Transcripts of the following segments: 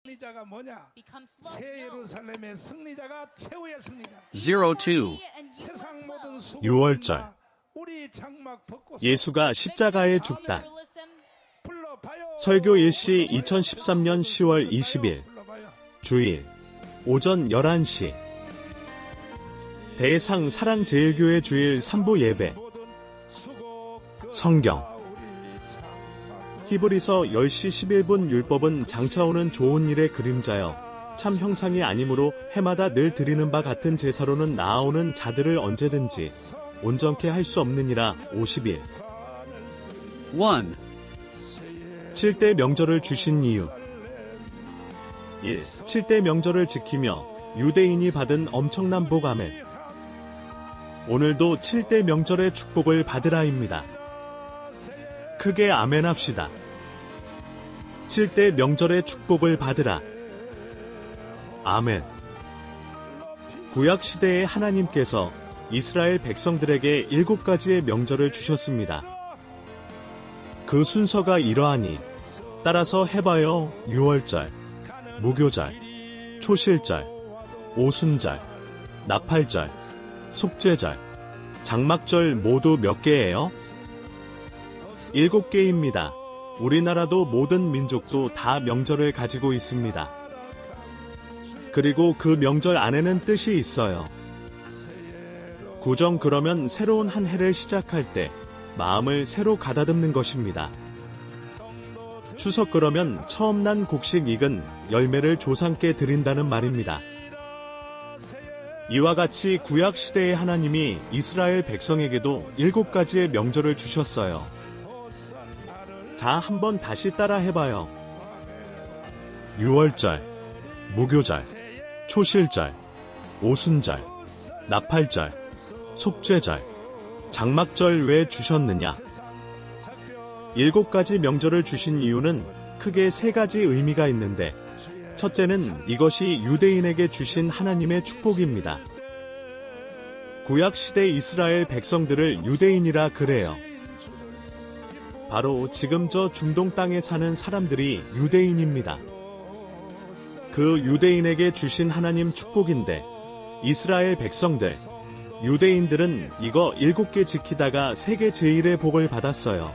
승리자가 뭐냐? 새 예루살렘의 승리자가 최후였습니다. 02. 세상 모든 수고와 6월절. 우리 장막 벚꽃 예수가 십자가에 죽다. 불러봐요. 설교 일시 2013년 10월 20일 주일 오전 11시 대상 사랑제일교회 주일 3부 예배. 성경 히브리서 10시 11분 율법은 장차오는 좋은 일의 그림자여 참 형상이 아니므로 해마다 늘 드리는 바 같은 제사로는 나아오는 자들을 언제든지 온전케 할 수 없느니라. 50일 1. 7대 명절을 주신 이유. 1. 7대 명절을 지키며 유대인이 받은 엄청난 복. 아멘. 오늘도 7대 명절의 축복을 받으라입니다. 크게 아멘 합시다. 7대 명절의 축복을 받으라. 아멘. 구약시대에 하나님께서 이스라엘 백성들에게 7가지의 명절을 주셨습니다. 그 순서가 이러하니 따라서 해봐요. 유월절, 무교절, 초실절, 오순절, 나팔절, 속죄절, 장막절 모두 몇 개예요? 7개입니다. 우리나라도 모든 민족도 다 명절을 가지고 있습니다. 그리고 그 명절 안에는 뜻이 있어요. 구정 그러면 새로운 한 해를 시작할 때 마음을 새로 가다듬는 것입니다. 추석 그러면 처음 난 곡식 익은 열매를 조상께 드린다는 말입니다. 이와 같이 구약시대의 하나님이 이스라엘 백성에게도 7가지의 명절을 주셨어요. 자, 한번 다시 따라 해봐요. 유월절, 무교절, 초실절, 오순절, 나팔절, 속죄절, 장막절 왜 주셨느냐? 7가지 명절을 주신 이유는 크게 3가지 의미가 있는데, 첫째는 이것이 유대인에게 주신 하나님의 축복입니다. 구약시대 이스라엘 백성들을 유대인이라 그래요. 바로 지금 저 중동 땅에 사는 사람들이 유대인입니다. 그 유대인에게 주신 하나님 축복인데 이스라엘 백성들, 유대인들은 이거 7개 지키다가 세계 제일의 복을 받았어요.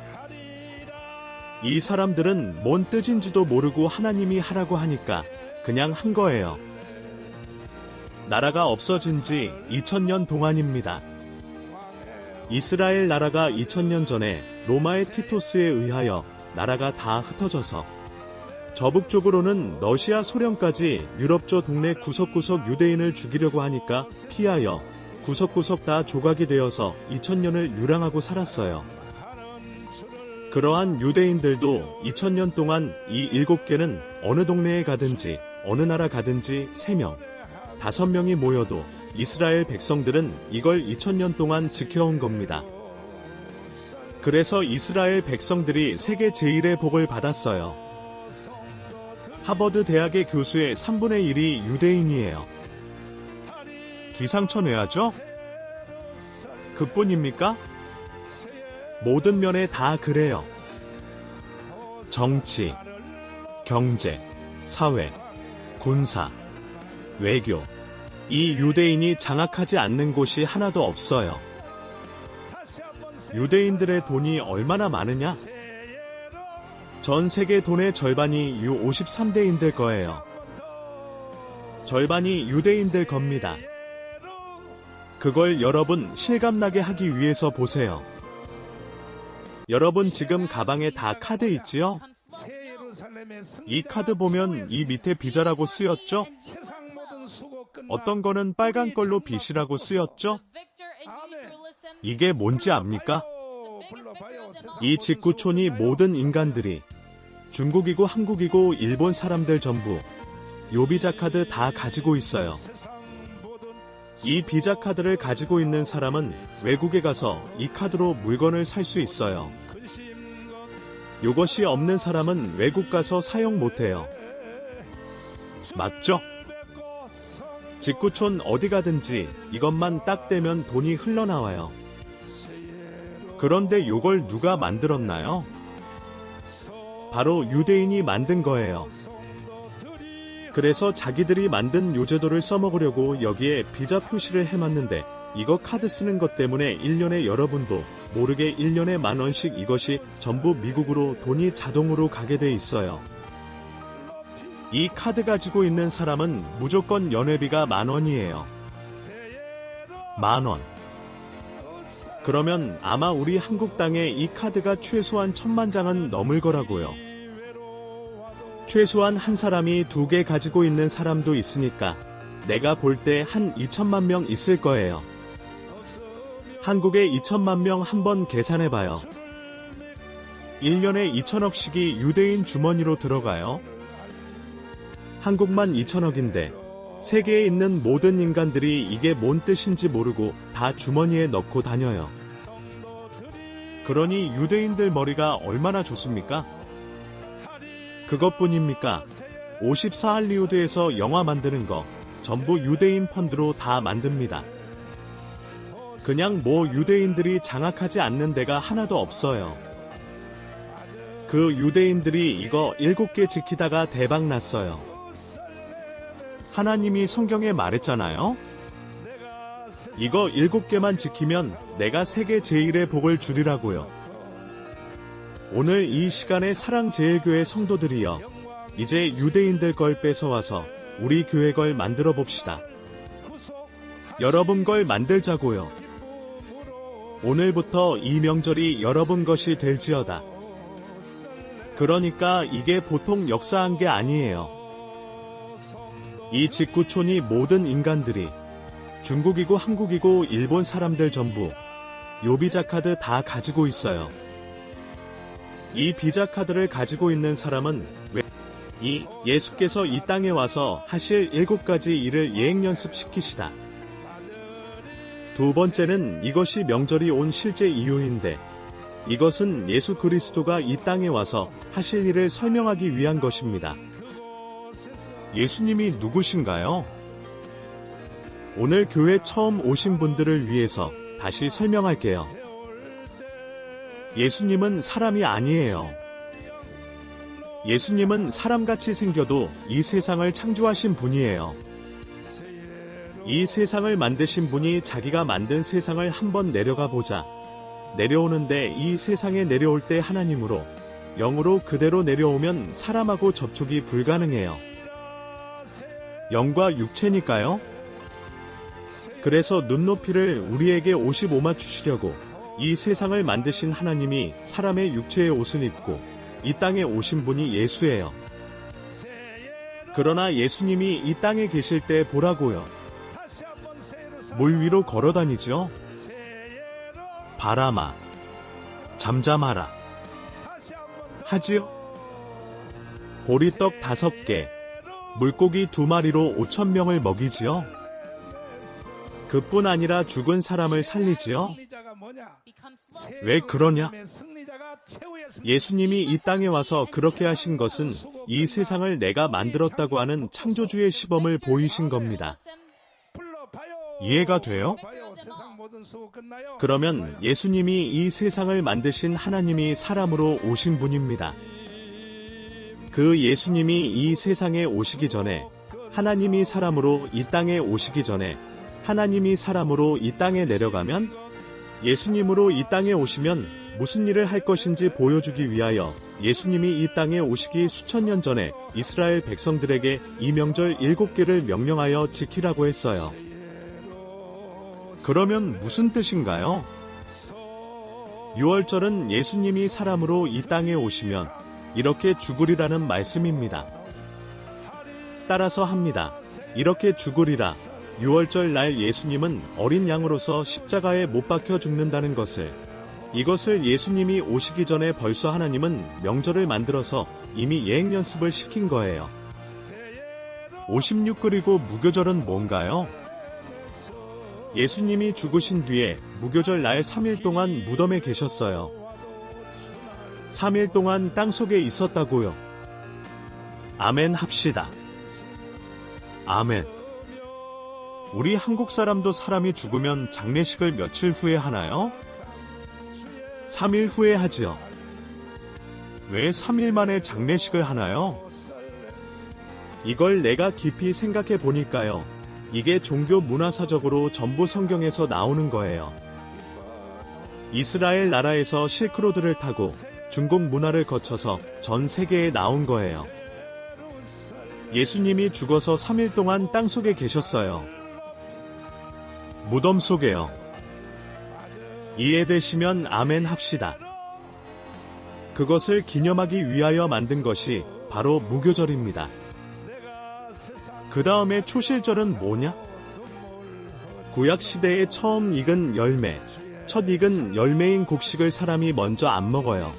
이 사람들은 뭔 뜻인지도 모르고 하나님이 하라고 하니까 그냥 한 거예요. 나라가 없어진 지 2000년 동안입니다. 이스라엘 나라가 2000년 전에 로마의 티토스에 의하여 나라가 다 흩어져서 저북쪽으로는 러시아 소련까지 유럽저 동네 구석구석 유대인을 죽이려고 하니까 피하여 구석구석 다 조각이 되어서 2000년을 유랑하고 살았어요. 그러한 유대인들도 2000년 동안 이 7개는 어느 동네에 가든지 어느 나라 가든지 3명, 5명이 모여도 이스라엘 백성들은 이걸 2000년 동안 지켜온 겁니다. 그래서 이스라엘 백성들이 세계 제일의 복을 받았어요. 하버드 대학의 교수의 3분의 1이 유대인이에요. 기상천외하죠? 그뿐입니까? 모든 면에 다 그래요. 정치, 경제, 사회, 군사, 외교, 이 유대인이 장악하지 않는 곳이 하나도 없어요. 유대인들의 돈이 얼마나 많으냐? 전 세계 돈의 절반이 U53대인들 거예요. 절반이 유대인들 겁니다. 그걸 여러분 실감나게 하기 위해서 보세요. 여러분 지금 가방에 다 카드 있지요? 이 카드 보면 이 밑에 비자라고 쓰였죠? 어떤 거는 빨간 걸로 빛이라고 쓰였죠? 이게 뭔지 압니까? 이 직구촌이 모든 인간들이 중국이고 한국이고 일본 사람들 전부 요 비자 카드 다 가지고 있어요. 이 비자 카드를 가지고 있는 사람은 외국에 가서 이 카드로 물건을 살 수 있어요. 요것이 없는 사람은 외국 가서 사용 못해요. 맞죠? 직구촌 어디 가든지 이것만 딱 떼면 돈이 흘러나와요. 그런데 요걸 누가 만들었나요? 바로 유대인이 만든 거예요. 그래서 자기들이 만든 요제도를 써먹으려고 여기에 비자 표시를 해놨는데 이거 카드 쓰는 것 때문에 1년에 여러분도 모르게 1년에 10,000원씩 이것이 전부 미국으로 돈이 자동으로 가게 돼 있어요. 이 카드 가지고 있는 사람은 무조건 연회비가 10,000원이에요. 10,000원. 그러면 아마 우리 한국 땅에 이 카드가 최소한 10,000,000장은 넘을 거라고요. 최소한 한 사람이 2개 가지고 있는 사람도 있으니까 내가 볼 때 한 2천만 명 있을 거예요. 한국에 2천만 명 한번 계산해봐요. 1년에 2천억씩이 유대인 주머니로 들어가요. 한국만 2천억인데 세계에 있는 모든 인간들이 이게 뭔 뜻인지 모르고 다 주머니에 넣고 다녀요. 그러니 유대인들 머리가 얼마나 좋습니까? 그것뿐입니까? 54할리우드에서 영화 만드는 거 전부 유대인 펀드로 다 만듭니다. 그냥 뭐 유대인들이 장악하지 않는 데가 하나도 없어요. 그 유대인들이 이거 7개 지키다가 대박 났어요. 하나님이 성경에 말했잖아요. 이거 7개만 지키면 내가 세계 제일의 복을 주리라고요. 오늘 이 시간에 사랑제일교회 성도들이여, 이제 유대인들 걸 뺏어와서 우리 교회 걸 만들어 봅시다. 여러분 걸 만들자고요. 오늘부터 이 명절이 여러분 것이 될지어다. 그러니까 이게 보통 역사한 게 아니에요. 이 직구촌이 모든 인간들이 중국이고 한국이고 일본 사람들 전부 요 비자 카드 다 가지고 있어요. 이 비자 카드를 가지고 있는 사람은 예수께서 이 땅에 와서 하실 7가지 일을 예행 연습시키시다. 두 번째는 이것이 명절이 온 실제 이유인데 이것은 예수 그리스도가 이 땅에 와서 하실 일을 설명하기 위한 것입니다. 예수님이 누구신가요? 오늘 교회 처음 오신 분들을 위해서 다시 설명할게요. 예수님은 사람이 아니에요. 예수님은 사람같이 생겨도 이 세상을 창조하신 분이에요. 이 세상을 만드신 분이 자기가 만든 세상을 한번 내려가 보자. 내려오는데 이 세상에 내려올 때 하나님으로, 영으로 그대로 내려오면 사람하고 접촉이 불가능해요. 영과 육체니까요. 그래서 눈높이를 우리에게 55마 주시려고 이 세상을 만드신 하나님이 사람의 육체의 옷을 입고 이 땅에 오신 분이 예수예요. 그러나 예수님이 이 땅에 계실 때 보라고요. 물 위로 걸어다니죠. 바람아, 잠잠하라 하지요. 보리떡 5개, 물고기 2마리로 5,000명을 먹이지요. 그뿐 아니라 죽은 사람을 살리지요. 왜 그러냐? 예수님이 이 땅에 와서 그렇게 하신 것은 이 세상을 내가 만들었다고 하는 창조주의 시범을 보이신 겁니다. 이해가 돼요? 그러면 예수님이 이 세상을 만드신 하나님이 사람으로 오신 분입니다. 그 예수님이 이 세상에 오시기 전에, 하나님이 사람으로 이 땅에 오시기 전에, 하나님이 사람으로 이 땅에 내려가면, 예수님으로 이 땅에 오시면 무슨 일을 할 것인지 보여주기 위하여 예수님이 이 땅에 오시기 수천 년 전에 이스라엘 백성들에게 이 명절 7개를 명령하여 지키라고 했어요. 그러면 무슨 뜻인가요? 6월절은 예수님이 사람으로 이 땅에 오시면 이렇게 죽으리라는 말씀입니다. 따라서 합니다. 이렇게 죽으리라. 6월절 날 예수님은 어린 양으로서 십자가에 못 박혀 죽는다는 것을, 이것을 예수님이 오시기 전에 벌써 하나님은 명절을 만들어서 이미 예행 연습을 시킨 거예요. 56 그리고 무교절은 뭔가요? 예수님이 죽으신 뒤에 무교절 날 3일 동안 무덤에 계셨어요. 3일 동안 땅속에 있었다고요. 아멘 합시다. 아멘. 우리 한국 사람도 사람이 죽으면 장례식을 며칠 후에 하나요? 3일 후에 하지요. 왜 3일 만에 장례식을 하나요? 이걸 내가 깊이 생각해 보니까요. 이게 종교 문화사적으로 전부 성경에서 나오는 거예요. 이스라엘 나라에서 실크로드를 타고 중국 문화를 거쳐서 전 세계에 나온 거예요. 예수님이 죽어서 3일 동안 땅속에 계셨어요. 무덤 속에요. 이해되시면 아멘 합시다. 그것을 기념하기 위하여 만든 것이 바로 무교절입니다. 그 다음에 초실절은 뭐냐? 구약시대에 처음 익은 열매, 첫 익은 열매인 곡식을 사람이 먼저 안 먹어요.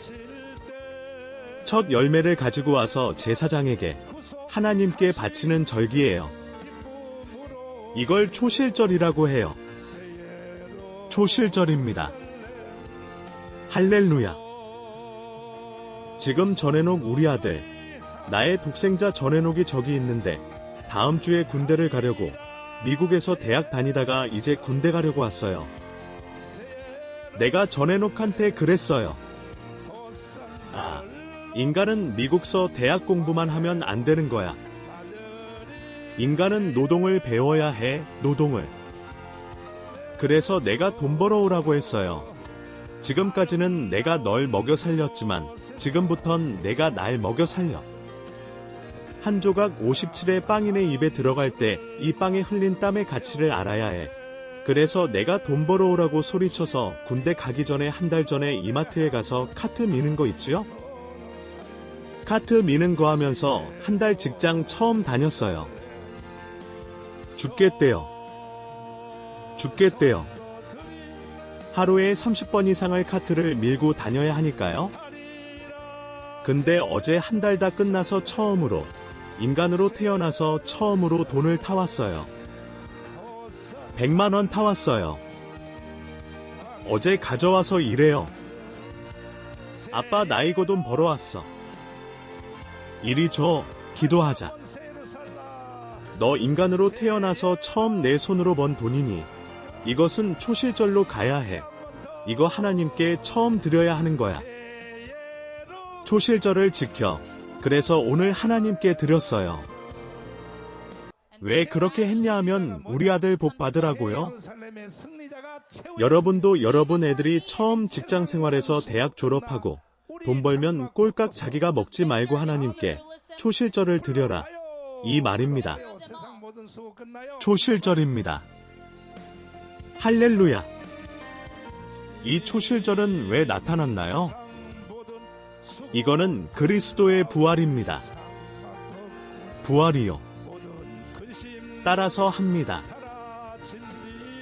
첫 열매를 가지고 와서 제사장에게 하나님께 바치는 절기예요. 이걸 초실절이라고 해요. 초실절입니다. 할렐루야. 지금 전해놓은 우리 아들, 나의 독생자 전해놓기 저기 있는데 다음 주에 군대를 가려고 미국에서 대학 다니다가 이제 군대 가려고 왔어요. 내가 전해놓한테 그랬어요. 아, 인간은 미국서 대학 공부만 하면 안 되는 거야. 인간은 노동을 배워야 해, 노동을. 그래서 내가 돈 벌어오라고 했어요. 지금까지는 내가 널 먹여 살렸지만 지금부턴 내가 날 먹여 살려. 한 조각 57의 빵이 내 입에 들어갈 때 이 빵에 흘린 땀의 가치를 알아야 해. 그래서 내가 돈 벌어오라고 소리쳐서 군대 가기 전에 한 달 전에 이마트에 가서 카트 미는 거 있지요? 카트 미는 거 하면서 한 달 직장 처음 다녔어요. 죽겠대요. 죽겠대요. 하루에 30번 이상을 카트를 밀고 다녀야 하니까요. 근데 어제 한 달 다 끝나서 처음으로, 인간으로 태어나서 처음으로 돈을 타왔어요. 100만 원 타왔어요. 어제 가져와서 이래요. 아빠 나 이거 돈 벌어왔어. 이리 줘, 기도하자. 너 인간으로 태어나서 처음 내 손으로 번 돈이니 이것은 초실절로 가야 해. 이거 하나님께 처음 드려야 하는 거야. 초실절을 지켜. 그래서 오늘 하나님께 드렸어요. 왜 그렇게 했냐 하면 우리 아들 복 받으라고요. 여러분도 여러분 애들이 처음 직장 생활에서 대학 졸업하고 돈 벌면 꼴깍 자기가 먹지 말고 하나님께 초실절을 드려라. 이 말입니다. 초실절입니다. 할렐루야. 이 초실절은 왜 나타났나요? 이거는 그리스도의 부활입니다. 부활이요. 따라서 합니다.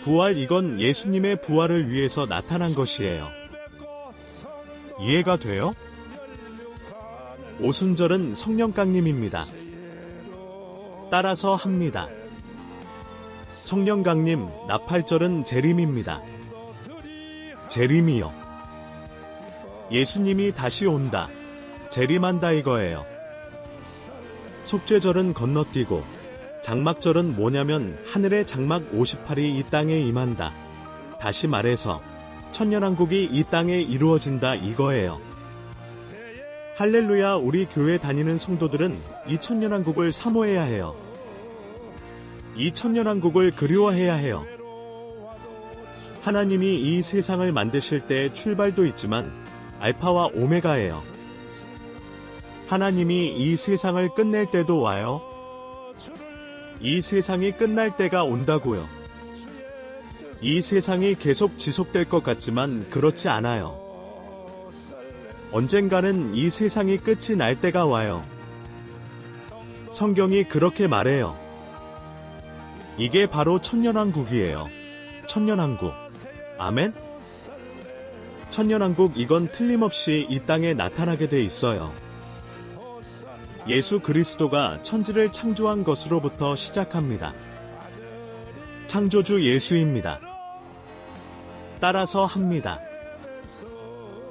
부활 이건 예수님의 부활을 위해서 나타난 것이에요. 이해가 돼요? 오순절은 성령강림입니다. 따라서 합니다. 성령강림, 나팔절은 재림입니다. 재림이요. 예수님이 다시 온다. 재림한다 이거예요. 속죄절은 건너뛰고 장막절은 뭐냐면 하늘의 장막 58이 이 땅에 임한다. 다시 말해서 천년왕국이 이 땅에 이루어진다 이거예요. 할렐루야. 우리 교회 다니는 성도들은 이 천년왕국을 사모해야 해요. 이 천년왕국을 그리워해야 해요. 하나님이 이 세상을 만드실 때 출발도 있지만 알파와 오메가예요. 하나님이 이 세상을 끝낼 때도 와요. 이 세상이 끝날 때가 온다고요. 이 세상이 계속 지속될 것 같지만 그렇지 않아요. 언젠가는 이 세상이 끝이 날 때가 와요. 성경이 그렇게 말해요. 이게 바로 천년왕국이에요. 천년왕국. 아멘? 천년왕국 이건 틀림없이 이 땅에 나타나게 돼 있어요. 예수 그리스도가 천지를 창조한 것으로부터 시작합니다. 창조주 예수입니다. 따라서 합니다.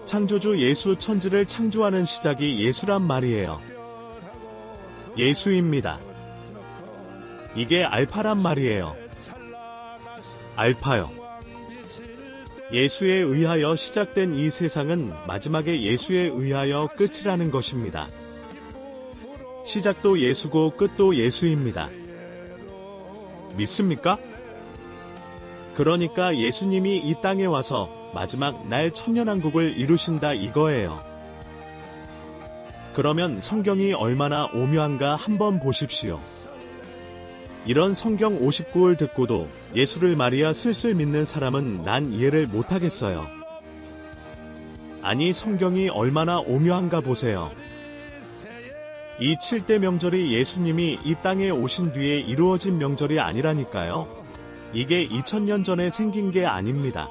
창조주 예수 천지를 창조하는 시작이 예수란 말이에요. 예수입니다. 이게 알파란 말이에요. 알파요. 예수에 의하여 시작된 이 세상은 마지막에 예수에 의하여 끝이라는 것입니다. 시작도 예수고 끝도 예수입니다. 믿습니까? 그러니까 예수님이 이 땅에 와서 마지막 날 천년왕국을 이루신다 이거예요. 그러면 성경이 얼마나 오묘한가 한번 보십시오. 이런 성경 59을 듣고도 예수를 말이야 슬슬 믿는 사람은 난 이해를 못하겠어요. 아니 성경이 얼마나 오묘한가 보세요. 이 7대 명절이 예수님이 이 땅에 오신 뒤에 이루어진 명절이 아니라니까요. 이게 2000년 전에 생긴 게 아닙니다.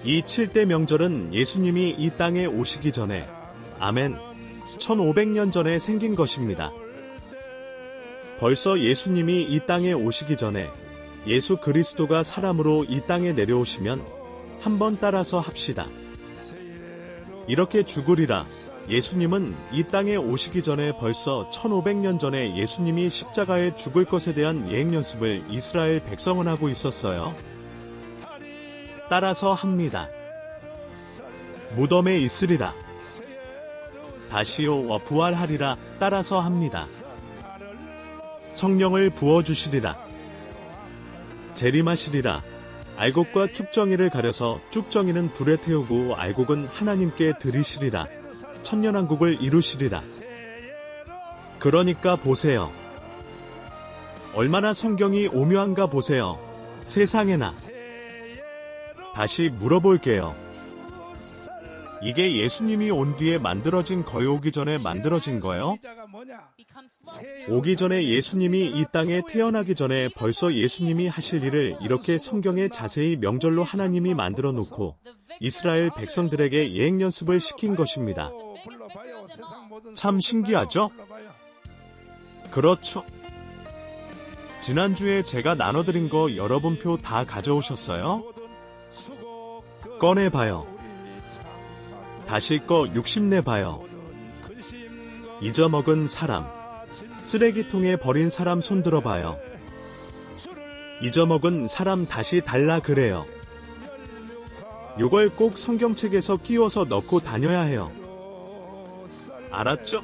이 7대 명절은 예수님이 이 땅에 오시기 전에, 아멘, 1500년 전에 생긴 것입니다. 벌써 예수님이 이 땅에 오시기 전에 예수 그리스도가 사람으로 이 땅에 내려오시면 한번 따라서 합시다. 이렇게 죽으리라. 예수님은 이 땅에 오시기 전에 벌써 1500년 전에 예수님이 십자가에 죽을 것에 대한 예행 연습을 이스라엘 백성은 하고 있었어요. 따라서 합니다. 무덤에 있으리라. 다시요 부활하리라. 따라서 합니다. 성령을 부어주시리라. 재림하시리라. 알곡과 쭉정이를 가려서 쭉정이는 불에 태우고 알곡은 하나님께 드리시리라. 천년왕국을 이루시리라. 그러니까 보세요. 얼마나 성경이 오묘한가 보세요. 세상에나. 다시 물어볼게요. 이게 예수님이 온 뒤에 만들어진 거요? 오기 전에 만들어진 거예요? 오기 전에 예수님이 이 땅에 태어나기 전에 벌써 예수님이 하실 일을 이렇게 성경에 자세히 명절로 하나님이 만들어 놓고 이스라엘 백성들에게 예행 연습을 시킨 것입니다. 참 신기하죠? 그렇죠. 지난주에 제가 나눠드린 거 여러분 표 다 가져오셨어요? 꺼내봐요. 다시 거 60내봐요. 잊어먹은 사람, 쓰레기통에 버린 사람 손들어봐요. 잊어먹은 사람 다시 달라 그래요. 요걸 꼭 성경책에서 끼워서 넣고 다녀야 해요. 알았죠?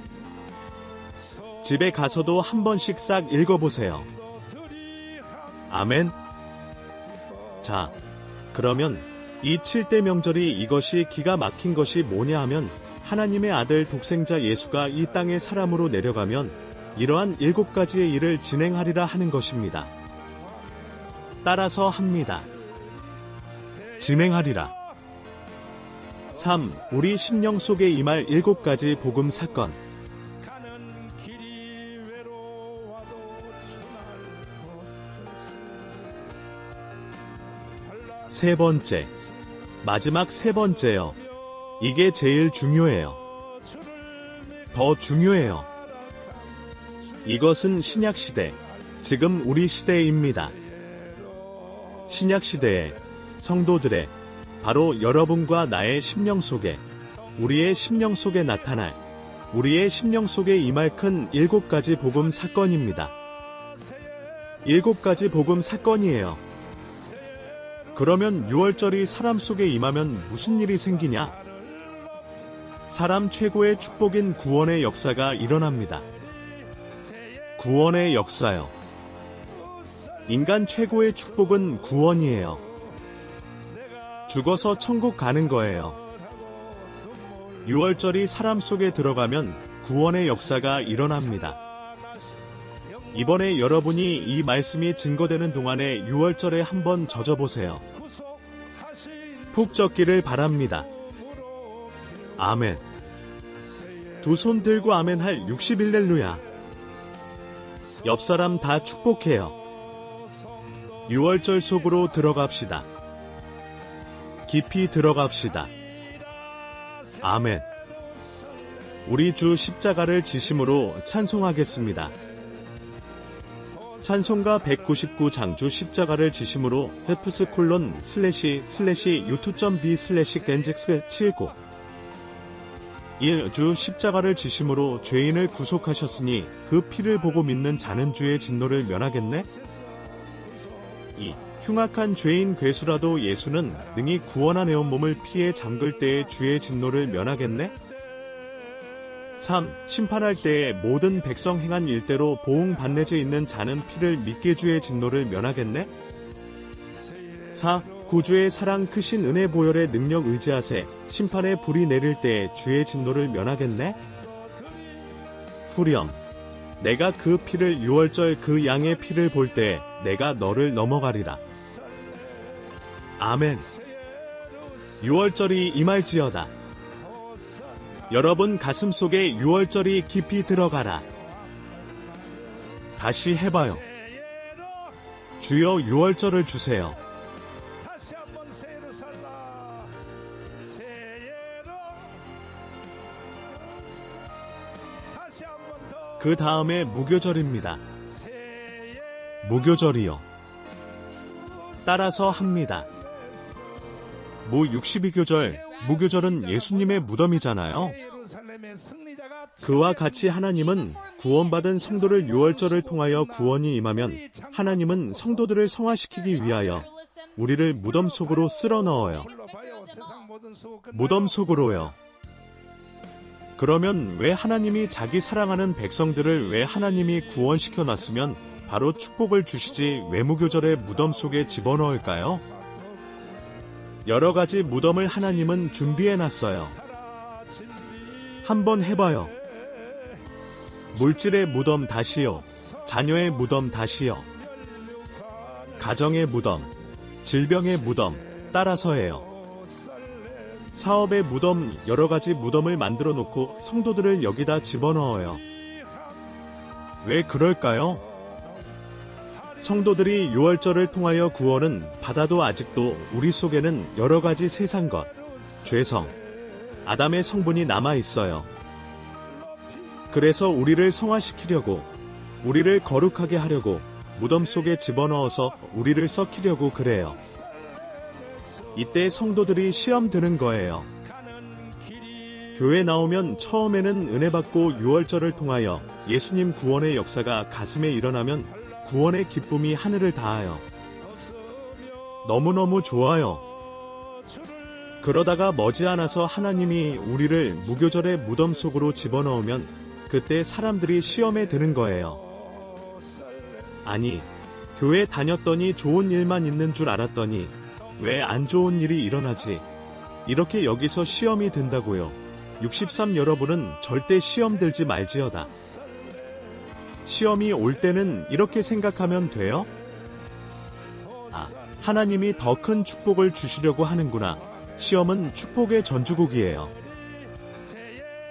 집에 가서도 한 번씩 싹 읽어보세요. 아멘. 자, 그러면 이 7대 명절이 이것이 기가 막힌 것이 뭐냐 하면 하나님의 아들 독생자 예수가 이 땅에 사람으로 내려가면 이러한 7가지의 일을 진행하리라 하는 것입니다. 따라서 합니다. 진행하리라. 3. 우리 심령 속에 임할 7가지 복음 사건. 세 번째. 마지막 세 번째요. 이게 제일 중요해요. 더 중요해요. 이것은 신약시대, 지금 우리 시대입니다. 신약시대에 성도들의, 바로 여러분과 나의 심령 속에, 우리의 심령 속에 나타날, 우리의 심령 속에 임할 큰 7가지 복음 사건입니다. 7가지 복음 사건이에요. 그러면 6월절이 사람 속에 임하면 무슨 일이 생기냐? 사람 최고의 축복인 구원의 역사가 일어납니다. 구원의 역사요. 인간 최고의 축복은 구원이에요. 죽어서 천국 가는 거예요. 6월절이 사람 속에 들어가면 구원의 역사가 일어납니다. 이번에 여러분이 이 말씀이 증거되는 동안에 6월절에 한번 젖어보세요. 푹 젖기를 바랍니다. 아멘. 두 손 들고 아멘 할 60일렐루야. 옆 사람 다 축복해요. 6월절 속으로 들어갑시다. 깊이 들어갑시다. 아멘. 우리 주 십자가를 지심으로 찬송하겠습니다. 찬송가 199장주 십자가를 지심으로 //u2.b/genjix79 1. 주 십자가를 지심으로 죄인을 구속하셨으니 그 피를 보고 믿는 자는 주의 진노를 면하겠네? 2. 흉악한 죄인 괴수라도 예수는 능히 구원하내온 몸을 피에 잠글 때에 주의 진노를 면하겠네? 3. 심판할 때에 모든 백성 행한 일대로 보응 받내지 있는 자는 피를 믿게 주의 진노를 면하겠네? 4. 구주의 사랑 크신 은혜 보혈의 능력 의지하세 심판의 불이 내릴 때에 주의 진노를 면하겠네? 후렴. 내가 그 피를 유월절 그 양의 피를 볼 때 내가 너를 넘어가리라. 아멘. 유월절이 임할지어다. 여러분 가슴 속에 유월절이 깊이 들어가라. 다시 해봐요. 주여 유월절을 주세요. 다시 한번 새해로 살라. 새해로 다시 한번 더. 그 다음에 무교절입니다. 새해 무교절이요. 따라서 합니다. 무 62교절, 무교절은 예수님의 무덤이잖아요. 예루살렘의 승리자가 그와 같이 하나님은 구원받은 성도를 유월절을 통하여 구원이 임하면 하나님은 성도들을 성화시키기 위하여 우리를 무덤 속으로 쓸어 넣어요. 불러봐요. 세상 모든 수고 끝나요. 무덤 속으로요. 그러면 왜 하나님이 자기 사랑하는 백성들을 왜 하나님이 구원시켜 놨으면 바로 축복을 주시지 왜 무교절에 무덤 속에 집어넣을까요? 여러 가지 무덤을 하나님은 준비해 놨어요. 한번 해봐요. 물질의 무덤 다시요. 자녀의 무덤 다시요. 가정의 무덤, 질병의 무덤, 따라서 해요. 사업의 무덤, 여러 가지 무덤을 만들어 놓고 성도들을 여기다 집어넣어요. 왜 그럴까요? 성도들이 유월절을 통하여 구원은 받아도 아직도 우리 속에는 여러 가지 세상 것, 죄성, 아담의 성분이 남아 있어요. 그래서 우리를 성화시키려고, 우리를 거룩하게 하려고 무덤 속에 집어넣어서 우리를 썩히려고 그래요. 이때 성도들이 시험 드는 거예요. 교회 나오면 처음에는 은혜 받고 유월절을 통하여 예수님 구원의 역사가 가슴에 일어나면 구원의 기쁨이 하늘을 닿아요. 너무너무 좋아요. 그러다가 머지않아서 하나님이 우리를 무교절의 무덤 속으로 집어넣으면 그때 사람들이 시험에 드는 거예요. 아니, 교회 다녔더니 좋은 일만 있는 줄 알았더니 왜 안 좋은 일이 일어나지? 이렇게 여기서 시험이 든다고요. 63 여러분은 절대 시험 들지 말지어다. 시험이 올 때는 이렇게 생각하면 돼요? 아, 하나님이 더 큰 축복을 주시려고 하는구나. 시험은 축복의 전주곡이에요.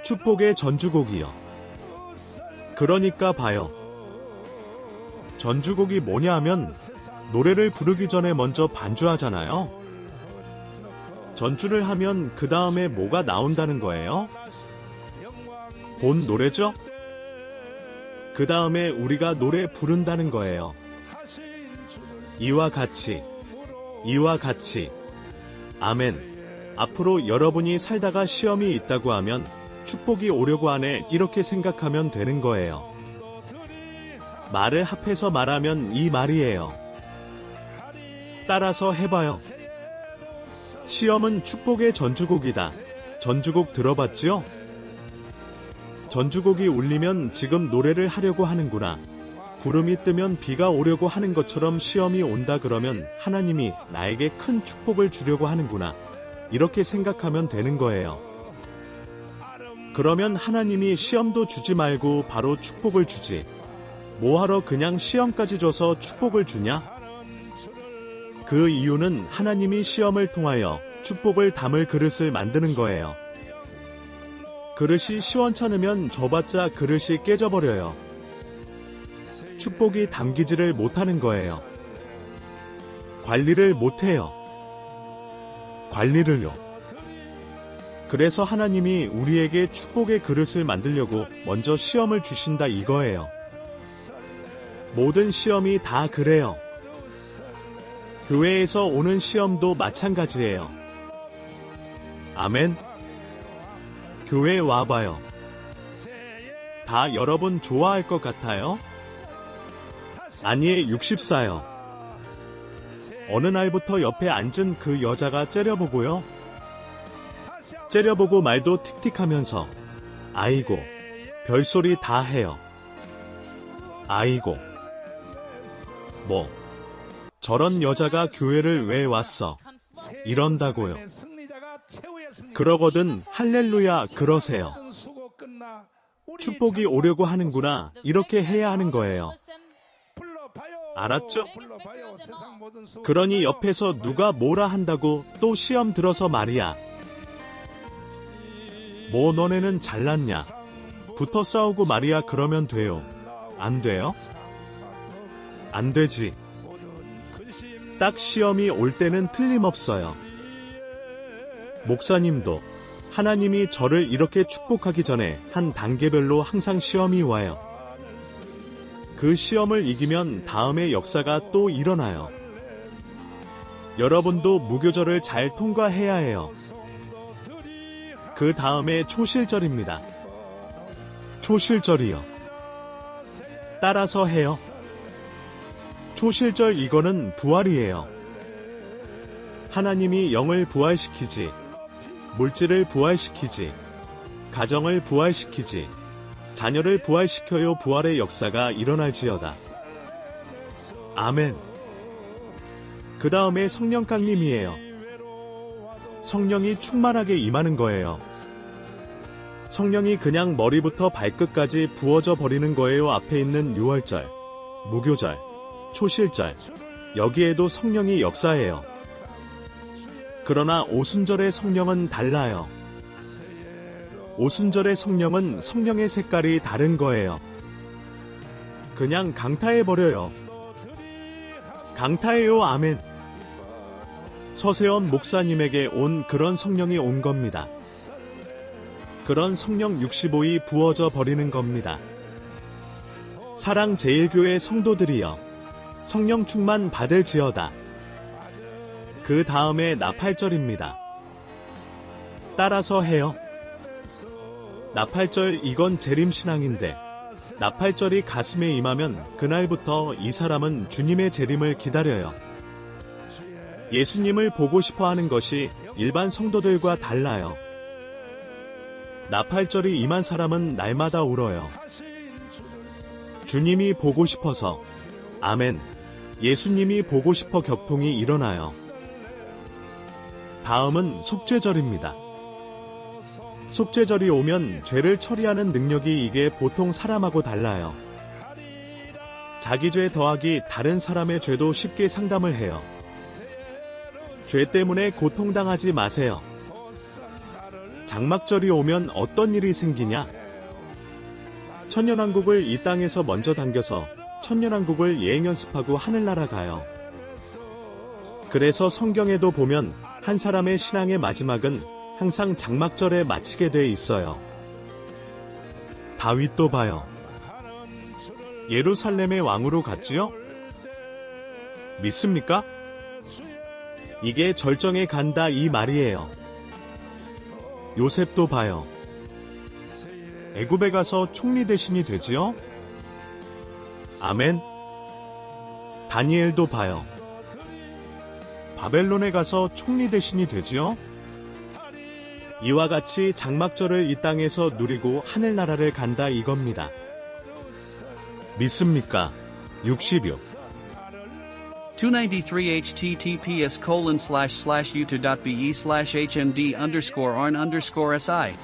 축복의 전주곡이요. 그러니까 봐요. 전주곡이 뭐냐 하면 노래를 부르기 전에 먼저 반주하잖아요. 전주를 하면 그 다음에 뭐가 나온다는 거예요? 본 노래죠? 그 다음에 우리가 노래 부른다는 거예요. 이와 같이, 이와 같이. 아멘. 앞으로 여러분이 살다가 시험이 있다고 하면 축복이 오려고 하네 이렇게 생각하면 되는 거예요. 말을 합해서 말하면 이 말이에요. 따라서 해봐요. 시험은 축복의 전주곡이다. 전주곡 들어봤지요? 전주곡이 울리면 지금 노래를 하려고 하는구나. 구름이 뜨면 비가 오려고 하는 것처럼 시험이 온다 그러면 하나님이 나에게 큰 축복을 주려고 하는구나. 이렇게 생각하면 되는 거예요. 그러면 하나님이 시험도 주지 말고 바로 축복을 주지. 뭐하러 그냥 시험까지 줘서 축복을 주냐? 그 이유는 하나님이 시험을 통하여 축복을 담을 그릇을 만드는 거예요. 그릇이 시원찮으면 줘봤자 그릇이 깨져버려요. 축복이 담기지를 못하는 거예요. 관리를 못해요. 관리를요. 그래서 하나님이 우리에게 축복의 그릇을 만들려고 먼저 시험을 주신다 이거예요. 모든 시험이 다 그래요. 교회에서 오는 시험도 마찬가지예요. 아멘. 교회에 와봐요. 다 여러분 좋아할 것 같아요? 아니에 64요. 어느 날부터 옆에 앉은 그 여자가 째려보고요. 째려보고 말도 틱틱하면서 아이고 별소리 다 해요. 아이고. 뭐. 저런 여자가 교회를 왜 왔어? 이런다고요. 그러거든 할렐루야 그러세요. 축복이 오려고 하는구나. 이렇게 해야 하는 거예요. 알았죠? 그러니 옆에서 누가 뭐라 한다고 또 시험 들어서 말이야. 뭐 너네는 잘났냐? 붙어 싸우고 말이야 그러면 돼요. 안 돼요? 안 되지. 딱 시험이 올 때는 틀림없어요. 목사님도 하나님이 저를 이렇게 축복하기 전에 한 단계별로 항상 시험이 와요. 그 시험을 이기면 다음의 역사가 또 일어나요. 여러분도 무교절을 잘 통과해야 해요. 그 다음에 초실절입니다. 초실절이요. 따라서 해요. 초실절 이거는 부활이에요. 하나님이 영을 부활시키지, 물질을 부활시키지, 가정을 부활시키지, 자녀를 부활시켜요. 부활의 역사가 일어날지어다. 아멘. 그 다음에 성령 강림이에요. 성령이 충만하게 임하는 거예요. 성령이 그냥 머리부터 발끝까지 부어져 버리는 거예요. 앞에 있는 유월절, 무교절, 초실절, 여기에도 성령이 역사해요. 그러나 오순절의 성령은 달라요. 오순절의 성령은 성령의 색깔이 다른 거예요. 그냥 강타해버려요. 강타해요. 아멘. 서세원 목사님에게 온 그런 성령이 온 겁니다. 그런 성령 65이 부어져 버리는 겁니다. 사랑제일교회 성도들이여, 성령 충만 받을지어다. 그 다음에 나팔절입니다. 따라서 해요. 나팔절 이건 재림신앙인데 나팔절이 가슴에 임하면 그날부터 이 사람은 주님의 재림을 기다려요. 예수님을 보고 싶어 하는 것이 일반 성도들과 달라요. 나팔절이 임한 사람은 날마다 울어요. 주님이 보고 싶어서. 아멘. 예수님이 보고 싶어 격통이 일어나요. 다음은 속죄절입니다. 속죄절이 오면 죄를 처리하는 능력이 이게 보통 사람하고 달라요. 자기 죄 더하기 다른 사람의 죄도 쉽게 상담을 해요. 죄 때문에 고통당하지 마세요. 장막절이 오면 어떤 일이 생기냐? 천년왕국을 이 땅에서 먼저 당겨서 천년왕국을 예행연습하고 하늘나라 가요. 그래서 성경에도 보면 한 사람의 신앙의 마지막은 항상 장막절에 마치게 돼 있어요. 다윗도 봐요. 예루살렘의 왕으로 갔지요? 믿습니까? 이게 절정에 간다 이 말이에요. 요셉도 봐요. 애굽에 가서 총리 대신이 되지요? 아멘. 다니엘도 봐요. 바벨론에 가서 총리 대신이 되지요? 이와 같이 장막절을 이 땅에서 누리고 하늘나라를 간다 이겁니다. 믿습니까? 66. 293 https://youtube.be/hmd_arn_si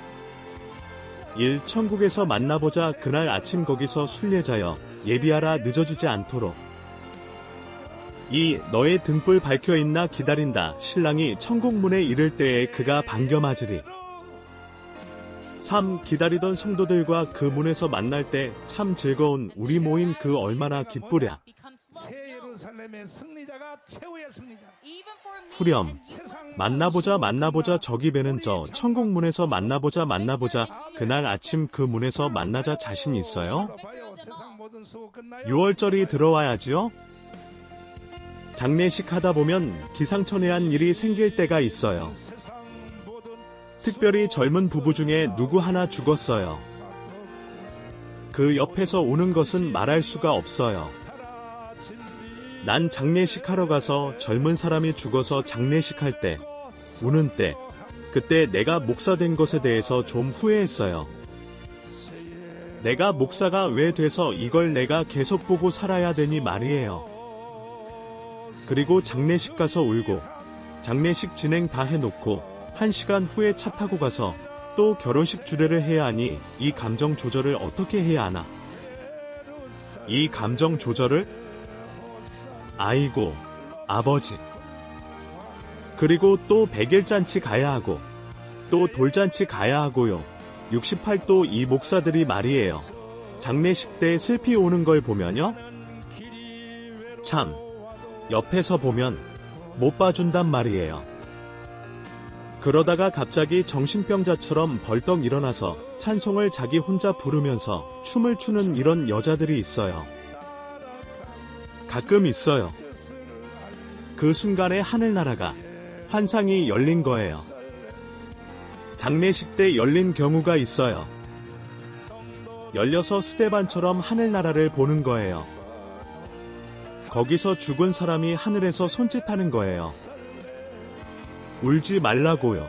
1. 천국에서 만나보자. 그날 아침 거기서 순례자여 예비하라 늦어지지 않도록. 2. 너의 등불 밝혀있나 기다린다. 신랑이 천국문에 이를 때에 그가 반겨 맞으리. 3. 기다리던 성도들과 그 문에서 만날 때 참 즐거운 우리 모임 그 얼마나 기쁘랴. 새 예루살렘의 승리자가 최후였습니다. 후렴. 만나보자 만나보자 저기 배는 저 천국문에서 만나보자 만나보자. 그날 아침 그 문에서 만나자. 자신 있어요? 6월절이 들어와야지요? 장례식 하다 보면 기상천외한 일이 생길 때가 있어요. 특별히 젊은 부부 중에 누구 하나 죽었어요. 그 옆에서 우는 것은 말할 수가 없어요. 난 장례식 하러 가서 젊은 사람이 죽어서 장례식 할 때, 우는 때, 그때 내가 목사 된 것에 대해서 좀 후회했어요. 내가 목사가 왜 돼서 이걸 내가 계속 보고 살아야 되니 말이에요. 그리고 장례식 가서 울고, 장례식 진행 다 해놓고 1시간 후에 차 타고 가서 또 결혼식 주례를 해야 하니 이 감정 조절을 어떻게 해야 하나? 이 감정 조절을? 아이고, 아버지. 그리고 또 100일잔치 가야 하고, 또 돌잔치 가야 하고요. 68도 이 목사들이 말이에요. 장례식 때 슬피 오는 걸 보면요. 참, 옆에서 보면 못 봐준단 말이에요. 그러다가 갑자기 정신병자처럼 벌떡 일어나서 찬송을 자기 혼자 부르면서 춤을 추는 이런 여자들이 있어요. 가끔 있어요. 그 순간에 하늘나라가 환상이 열린 거예요. 장례식 때 열린 경우가 있어요. 열려서 스데반처럼 하늘나라를 보는 거예요. 거기서 죽은 사람이 하늘에서 손짓하는 거예요. 울지 말라고요.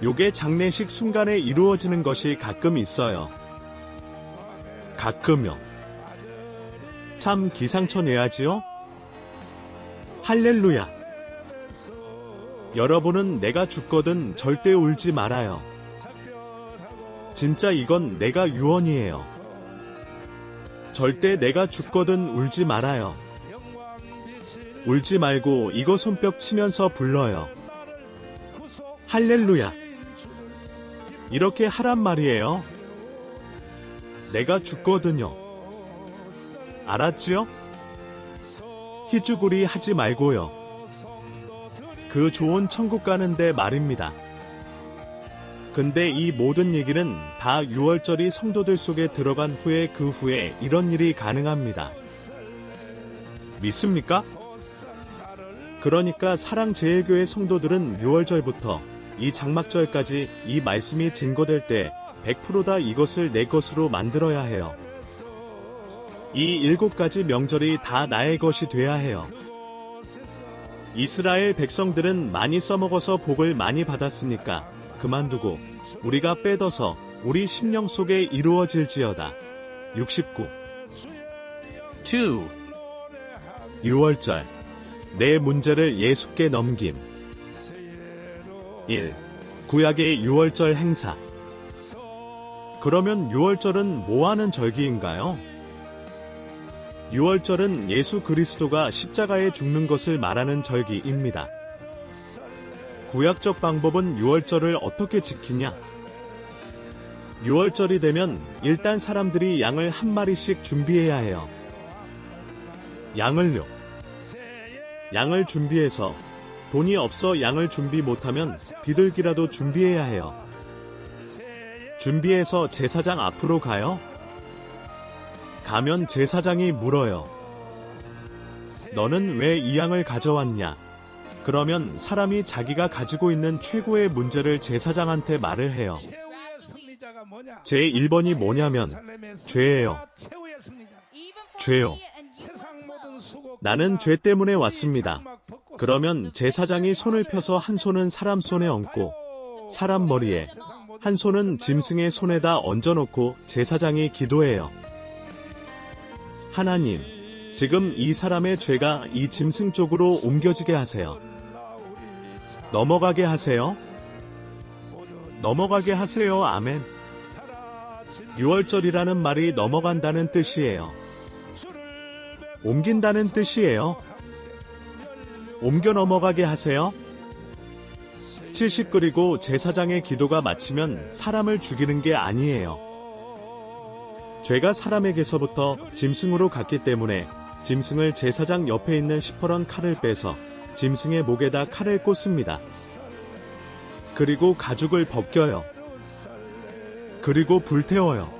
요게 장례식 순간에 이루어지는 것이 가끔 있어요. 가끔요. 참 기상천 해야지요? 할렐루야. 여러분은 내가 죽거든 절대 울지 말아요. 진짜 이건 내가 유언이에요. 절대 내가 죽거든 울지 말아요. 울지 말고 이거 손뼉 치면서 불러요. 할렐루야. 이렇게 하란 말이에요. 내가 죽거든요. 알았지요? 희죽으리 하지 말고요. 그 좋은 천국 가는데 말입니다. 근데 이 모든 얘기는 다 6월절이 성도들 속에 들어간 후에 그 후에 이런 일이 가능합니다. 믿습니까? 그러니까 사랑제일교회 성도들은 6월절부터 이 장막절까지 이 말씀이 증거될 때 100%다 이것을 내 것으로 만들어야 해요. 이 7가지 명절이 다 나의 것이 돼야 해요. 이스라엘 백성들은 많이 써먹어서 복을 많이 받았으니까 그만두고 우리가 빼둬서 우리 심령 속에 이루어질지어다. 69. 2. 6월절. 내 문제를 예수께 넘김. 1. 구약의 6월절 행사. 그러면 6월절은 뭐하는 절기인가요? 6월절은 예수 그리스도가 십자가에 죽는 것을 말하는 절기입니다. 구약적 방법은 6월절을 어떻게 지키냐? 6월절이 되면 일단 사람들이 양을 한 마리씩 준비해야 해요. 양을요. 양을 준비해서 돈이 없어 양을 준비 못하면 비둘기라도 준비해야 해요. 준비해서 제사장 앞으로 가요. 가면 제사장이 물어요. 너는 왜 이 양을 가져왔냐? 그러면 사람이 자기가 가지고 있는 최고의 문제를 제사장한테 말을 해요. 제 1번이 뭐냐면 죄예요. 죄요. 나는 죄 때문에 왔습니다. 그러면 제사장이 손을 펴서 한 손은 사람 손에 얹고 사람 머리에, 한 손은 짐승의 손에다 얹어놓고 제사장이 기도해요. 하나님, 지금 이 사람의 죄가 이 짐승 쪽으로 옮겨지게 하세요. 넘어가게 하세요. 넘어가게 하세요. 아멘. 6월절이라는 말이 넘어간다는 뜻이에요. 옮긴다는 뜻이에요. 옮겨 넘어가게 하세요. 70 그리고 제사장의 기도가 마치면 사람을 죽이는 게 아니에요. 죄가 사람에게서부터 짐승으로 갔기 때문에 짐승을 제사장 옆에 있는 시퍼런 칼을 빼서 짐승의 목에다 칼을 꽂습니다. 그리고 가죽을 벗겨요. 그리고 불태워요.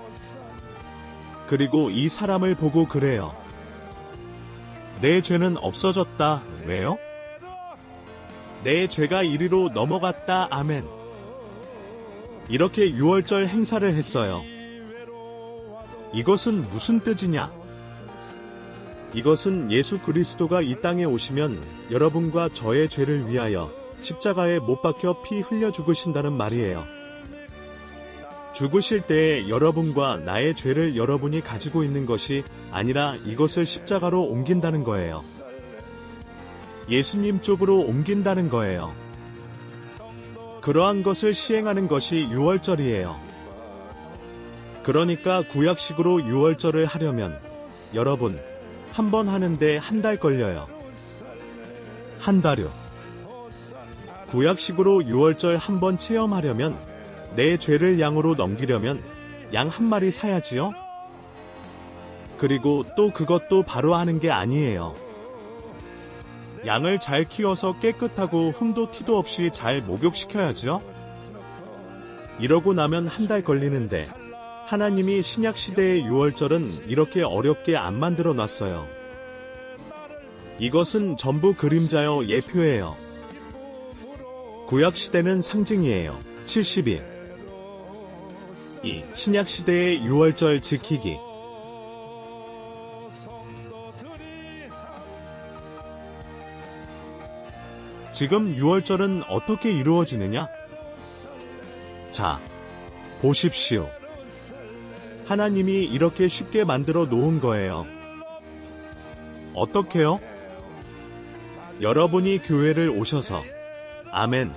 그리고 이 사람을 보고 그래요. 내 죄는 없어졌다. 왜요? 내 죄가 이리로 넘어갔다. 아멘. 이렇게 6월절 행사를 했어요. 이것은 무슨 뜻이냐? 이것은 예수 그리스도가 이 땅에 오시면 여러분과 저의 죄를 위하여 십자가에 못 박혀 피 흘려 죽으신다는 말이에요. 죽으실 때에 여러분과 나의 죄를 여러분이 가지고 있는 것이 아니라 이것을 십자가로 옮긴다는 거예요. 예수님 쪽으로 옮긴다는 거예요. 그러한 것을 시행하는 것이 유월절이에요. 그러니까 구약식으로 유월절을 하려면 여러분, 한 번 하는데 한 달 걸려요. 한 달요. 구약식으로 유월절 한 번 체험하려면 내 죄를 양으로 넘기려면 양 한 마리 사야지요? 그리고 또 그것도 바로 하는 게 아니에요. 양을 잘 키워서 깨끗하고 흠도 티도 없이 잘 목욕시켜야죠? 이러고 나면 한 달 걸리는데 하나님이 신약시대의 유월절은 이렇게 어렵게 안 만들어 놨어요. 이것은 전부 그림자요 예표예요. 구약시대는 상징이에요. 70일. 이 신약시대의 유월절 지키기. 지금 유월절은 어떻게 이루어지느냐? 자, 보십시오. 하나님이 이렇게 쉽게 만들어 놓은 거예요. 어떻게요? 여러분이 교회를 오셔서, 아멘,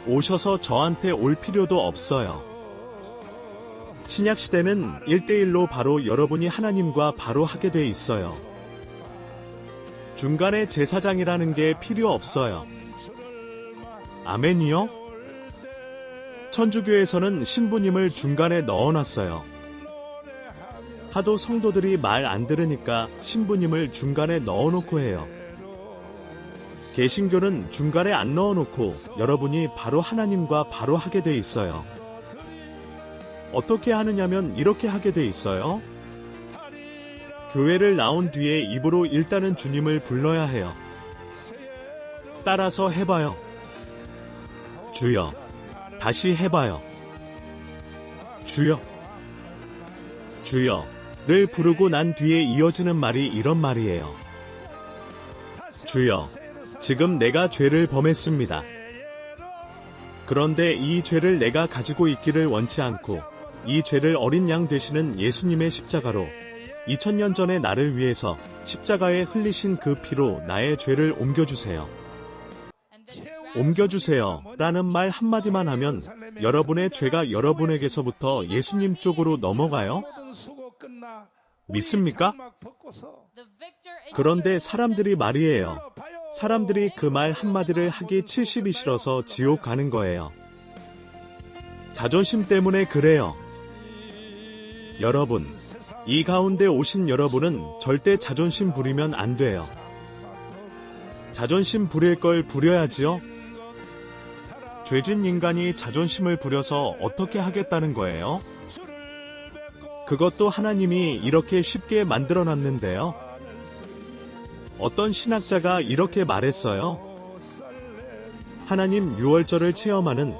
오셔서 저한테 올 필요도 없어요. 신약시대는 1대1로 바로 여러분이 하나님과 바로 하게 돼 있어요. 중간에 제사장이라는 게 필요 없어요. 아멘이요? 천주교에서는 신부님을 중간에 넣어놨어요. 하도 성도들이 말 안 들으니까 신부님을 중간에 넣어놓고 해요. 개신교는 중간에 안 넣어놓고 여러분이 바로 하나님과 바로 하게 돼 있어요. 어떻게 하느냐면 이렇게 하게 돼 있어요. 교회를 나온 뒤에 입으로 일단은 주님을 불러야 해요. 따라서 해봐요. 주여. 다시 해봐요. 주여. 주여를 부르고 난 뒤에 이어지는 말이 이런 말이에요. 주여, 지금 내가 죄를 범했습니다. 그런데 이 죄를 내가 가지고 있기를 원치 않고 이 죄를 어린 양 되시는 예수님의 십자가로 2000년 전에 나를 위해서 십자가에 흘리신 그 피로 나의 죄를 옮겨주세요. 옮겨주세요 라는 말 한마디만 하면 여러분의 죄가 여러분에게서부터 예수님 쪽으로 넘어가요? 믿습니까? 그런데 사람들이 말이에요. 사람들이 그 말 한마디를 하기 70이 싫어서 지옥 가는 거예요. 자존심 때문에 그래요. 여러분, 이 가운데 오신 여러분은 절대 자존심 부리면 안 돼요. 자존심 부릴 걸 부려야지요. 죄진 인간이 자존심을 부려서 어떻게 하겠다는 거예요? 그것도 하나님이 이렇게 쉽게 만들어놨는데요. 어떤 신학자가 이렇게 말했어요. 하나님 유월절을 체험하는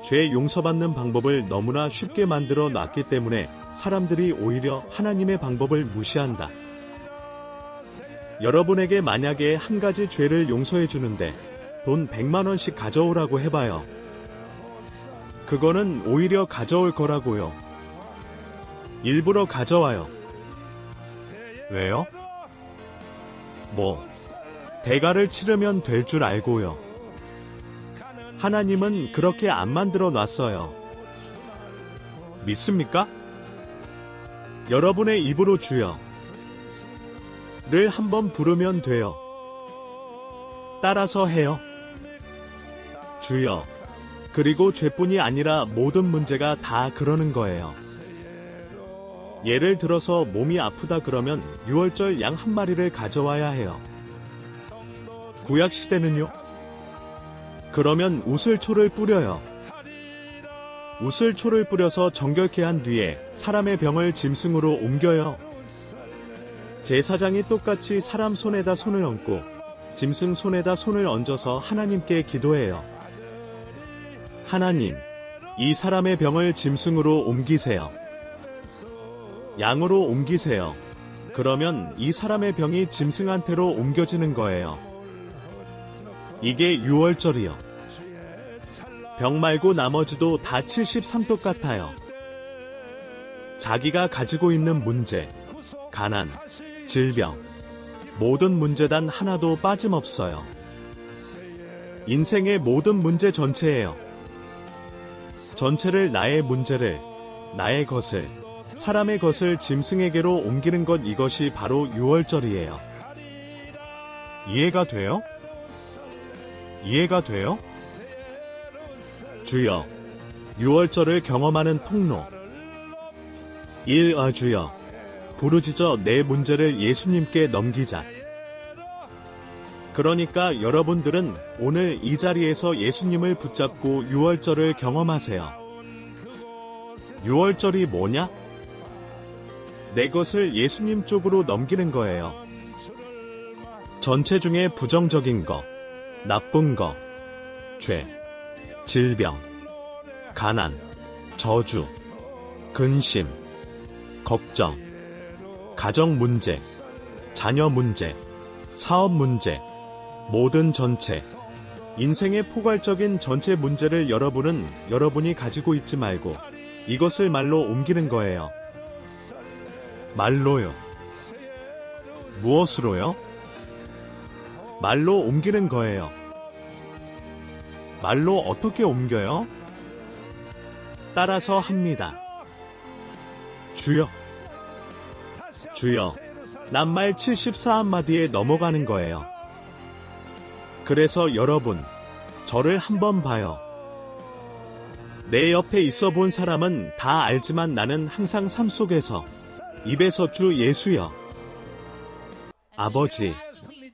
죄 용서받는 방법을 너무나 쉽게 만들어 놨기 때문에 사람들이 오히려 하나님의 방법을 무시한다. 여러분에게 만약에 한 가지 죄를 용서해 주는데 돈 100만 원씩 가져오라고 해봐요. 그거는 오히려 가져올 거라고요. 일부러 가져와요. 왜요? 대가를 치르면 될 줄 알고요. 하나님은 그렇게 안 만들어 놨어요. 믿습니까? 여러분의 입으로 주여 를 한번 부르면 돼요. 따라서 해요. 주여. 그리고 죄뿐이 아니라 모든 문제가 다 그러는 거예요. 예를 들어서 몸이 아프다 그러면 유월절 양 한 마리를 가져와야 해요. 구약시대는요? 그러면 우슬초를 뿌려요. 우슬초를 뿌려서 정결케 한 뒤에 사람의 병을 짐승으로 옮겨요. 제사장이 똑같이 사람 손에다 손을 얹고 짐승 손에다 손을 얹어서 하나님께 기도해요. 하나님, 이 사람의 병을 짐승으로 옮기세요. 양으로 옮기세요. 그러면 이 사람의 병이 짐승한테로 옮겨지는 거예요. 이게 유월절이요. 병 말고 나머지도 다 73 똑같아요. 자기가 가지고 있는 문제, 가난, 질병, 모든 문제 단 하나도 빠짐없어요. 인생의 모든 문제 전체예요. 전체를 나의 문제를, 나의 것을, 사람의 것을 짐승에게로 옮기는 것 이것이 바로 유월절이에요. 이해가 돼요? 이해가 돼요? 주여, 유월절을 경험하는 통로. 1. 주여, 부르짖어 내 문제를 예수님께 넘기자. 그러니까 여러분들은 오늘 이 자리에서 예수님을 붙잡고 유월절을 경험하세요. 유월절이 뭐냐? 내 것을 예수님 쪽으로 넘기는 거예요. 전체 중에 부정적인 거, 나쁜 거, 죄, 질병, 가난, 저주, 근심, 걱정, 가정 문제, 자녀 문제, 사업 문제, 모든 전체, 인생의 포괄적인 전체 문제를 여러분은 여러분이 가지고 있지 말고 이것을 말로 옮기는 거예요. 말로요. 무엇으로요? 말로 옮기는 거예요. 말로 어떻게 옮겨요? 따라서 합니다. 주여, 주여, 낱말 74한마디에 넘어가는 거예요. 그래서 여러분, 저를 한번 봐요. 내 옆에 있어 본 사람은 다 알지만 나는 항상 삶 속에서 입에서 주 예수여, 아버지,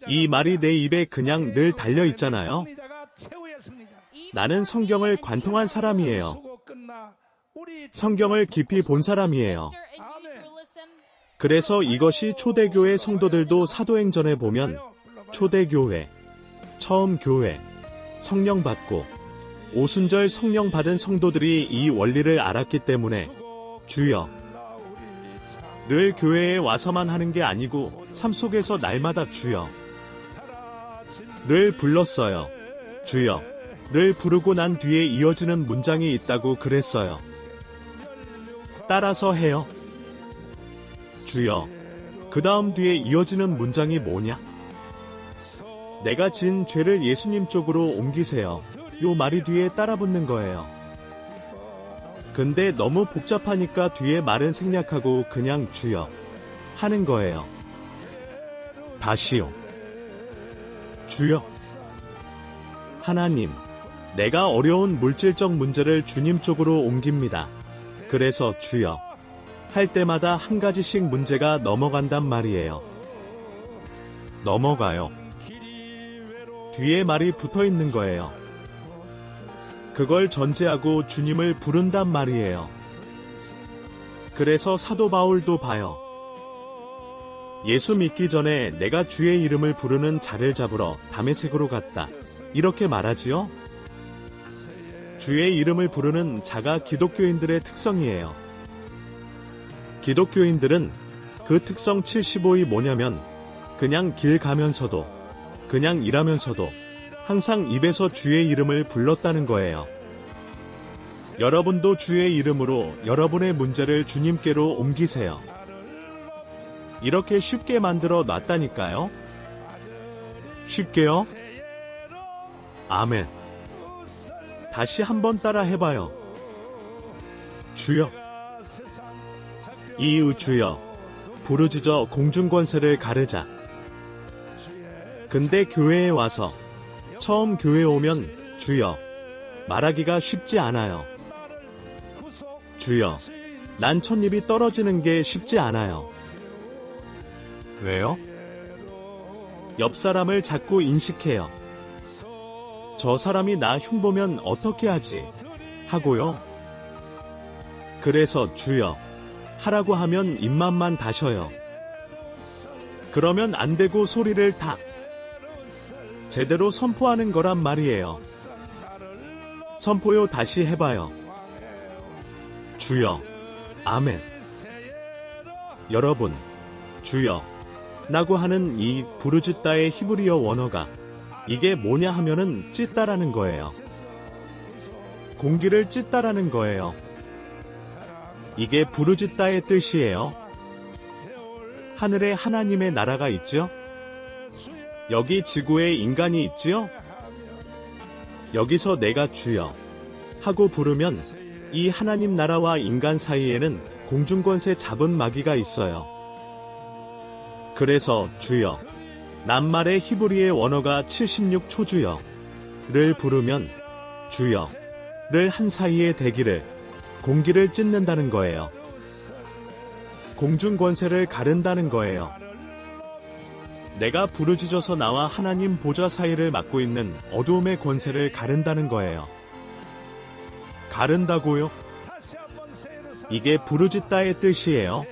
이 말이 내 입에 그냥 늘 달려 있잖아요. 나는 성경을 관통한 사람이에요. 성경을 깊이 본 사람이에요. 그래서 이것이 초대교회 성도들도 사도행전에 보면 초대교회, 처음 교회, 성령 받고 오순절 성령 받은 성도들이 이 원리를 알았기 때문에 주여, 늘 교회에 와서만 하는 게 아니고 삶 속에서 날마다 주여, 늘 불렀어요. 주여, 늘 부르고 난 뒤에 이어지는 문장이 있다고 그랬어요. 따라서 해요. 주여, 그 다음 뒤에 이어지는 문장이 뭐냐? 내가 진 죄를 예수님 쪽으로 옮기세요. 요 말이 뒤에 따라 붙는 거예요. 근데 너무 복잡하니까 뒤에 말은 생략하고 그냥 주여 하는 거예요. 다시요. 주여. 하나님, 내가 어려운 물질적 문제를 주님 쪽으로 옮깁니다. 그래서 주여 할 때마다 한 가지씩 문제가 넘어간단 말이에요. 넘어가요. 뒤에 말이 붙어 있는 거예요. 그걸 전제하고 주님을 부른단 말이에요. 그래서 사도 바울도 봐요. 예수 믿기 전에 내가 주의 이름을 부르는 자를 잡으러 다메섹으로 갔다. 이렇게 말하지요? 주의 이름을 부르는 자가 기독교인들의 특성이에요. 기독교인들은 그 특성 75이 뭐냐면 그냥 길 가면서도 그냥 일하면서도 항상 입에서 주의 이름을 불렀다는 거예요. 여러분도 주의 이름으로 여러분의 문제를 주님께로 옮기세요. 이렇게 쉽게 만들어 놨다니까요. 쉽게요? 아멘. 다시 한번 따라 해봐요. 주여, 이의 주여, 부르짖어 공중권세를 가르자. 근데 교회에 와서 처음 교회에 오면 주여 말하기가 쉽지 않아요. 주여, 난 찻잎이 떨어지는 게 쉽지 않아요. 왜요? 옆 사람을 자꾸 인식해요. 저 사람이 나 흉보면 어떻게 하지? 하고요. 그래서 주여 하라고 하면 입맛만 다셔요. 그러면 안 되고 소리를 다 제대로 선포하는 거란 말이에요. 선포요. 다시 해봐요. 주여, 아멘. 여러분, 주여 라고 하는 이 부르짖다의 히브리어 원어가 이게 뭐냐 하면은 찢다라는 거예요. 공기를 찢다라는 거예요. 이게 부르짖다의 뜻이에요. 하늘에 하나님의 나라가 있지요? 여기 지구에 인간이 있지요? 여기서 내가 주여 하고 부르면 이 하나님 나라와 인간 사이에는 공중권세 잡은 마귀가 있어요. 그래서 주여, 낱말의 히브리의 원어가 76초주여를 부르면 주여를 한 사이의 대기를, 공기를 찢는다는 거예요. 공중권세를 가른다는 거예요. 내가 부르짖어서 나와 하나님 보좌 사이를 막고 있는 어두움의 권세를 가른다는 거예요. 가른다고요? 이게 부르짖다의 뜻이에요.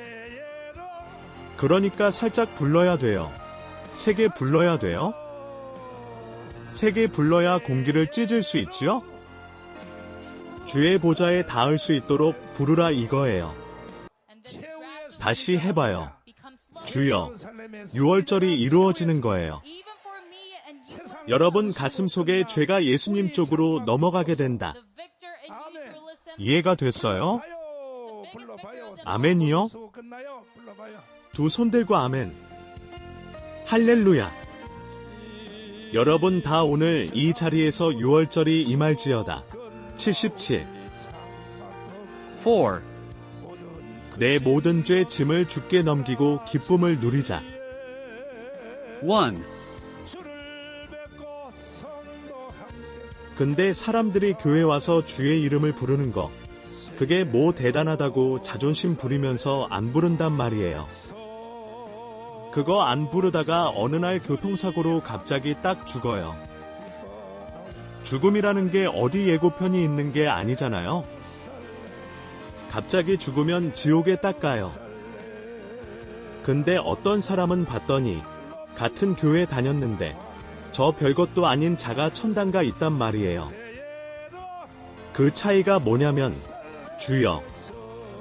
그러니까 살짝 불러야 돼요. 세게 불러야 돼요? 세게 불러야 공기를 찢을 수 있지요? 주의 보좌에 닿을 수 있도록 부르라 이거예요. 다시 해봐요. 주여, 6월절이 이루어지는 거예요. 여러분 가슴 속에 죄가 예수님 쪽으로 넘어가게 된다. 이해가 됐어요? 아멘이요? 두 손 들고 아멘. 할렐루야. 여러분 다 오늘 이 자리에서 6월절이 임할지어다. 77. 4. 내 모든 죄 짐을 주께 넘기고 기쁨을 누리자. 1. 근데 사람들이 교회 와서 주의 이름을 부르는 거, 그게 뭐 대단하다고 자존심 부리면서 안 부른단 말이에요. 그거 안 부르다가 어느 날 교통사고로 갑자기 딱 죽어요. 죽음이라는 게 어디 예고편이 있는 게 아니잖아요. 갑자기 죽으면 지옥에 딱 가요. 근데 어떤 사람은 봤더니 같은 교회 다녔는데 저 별것도 아닌 자가 천당가 있단 말이에요. 그 차이가 뭐냐면 주여,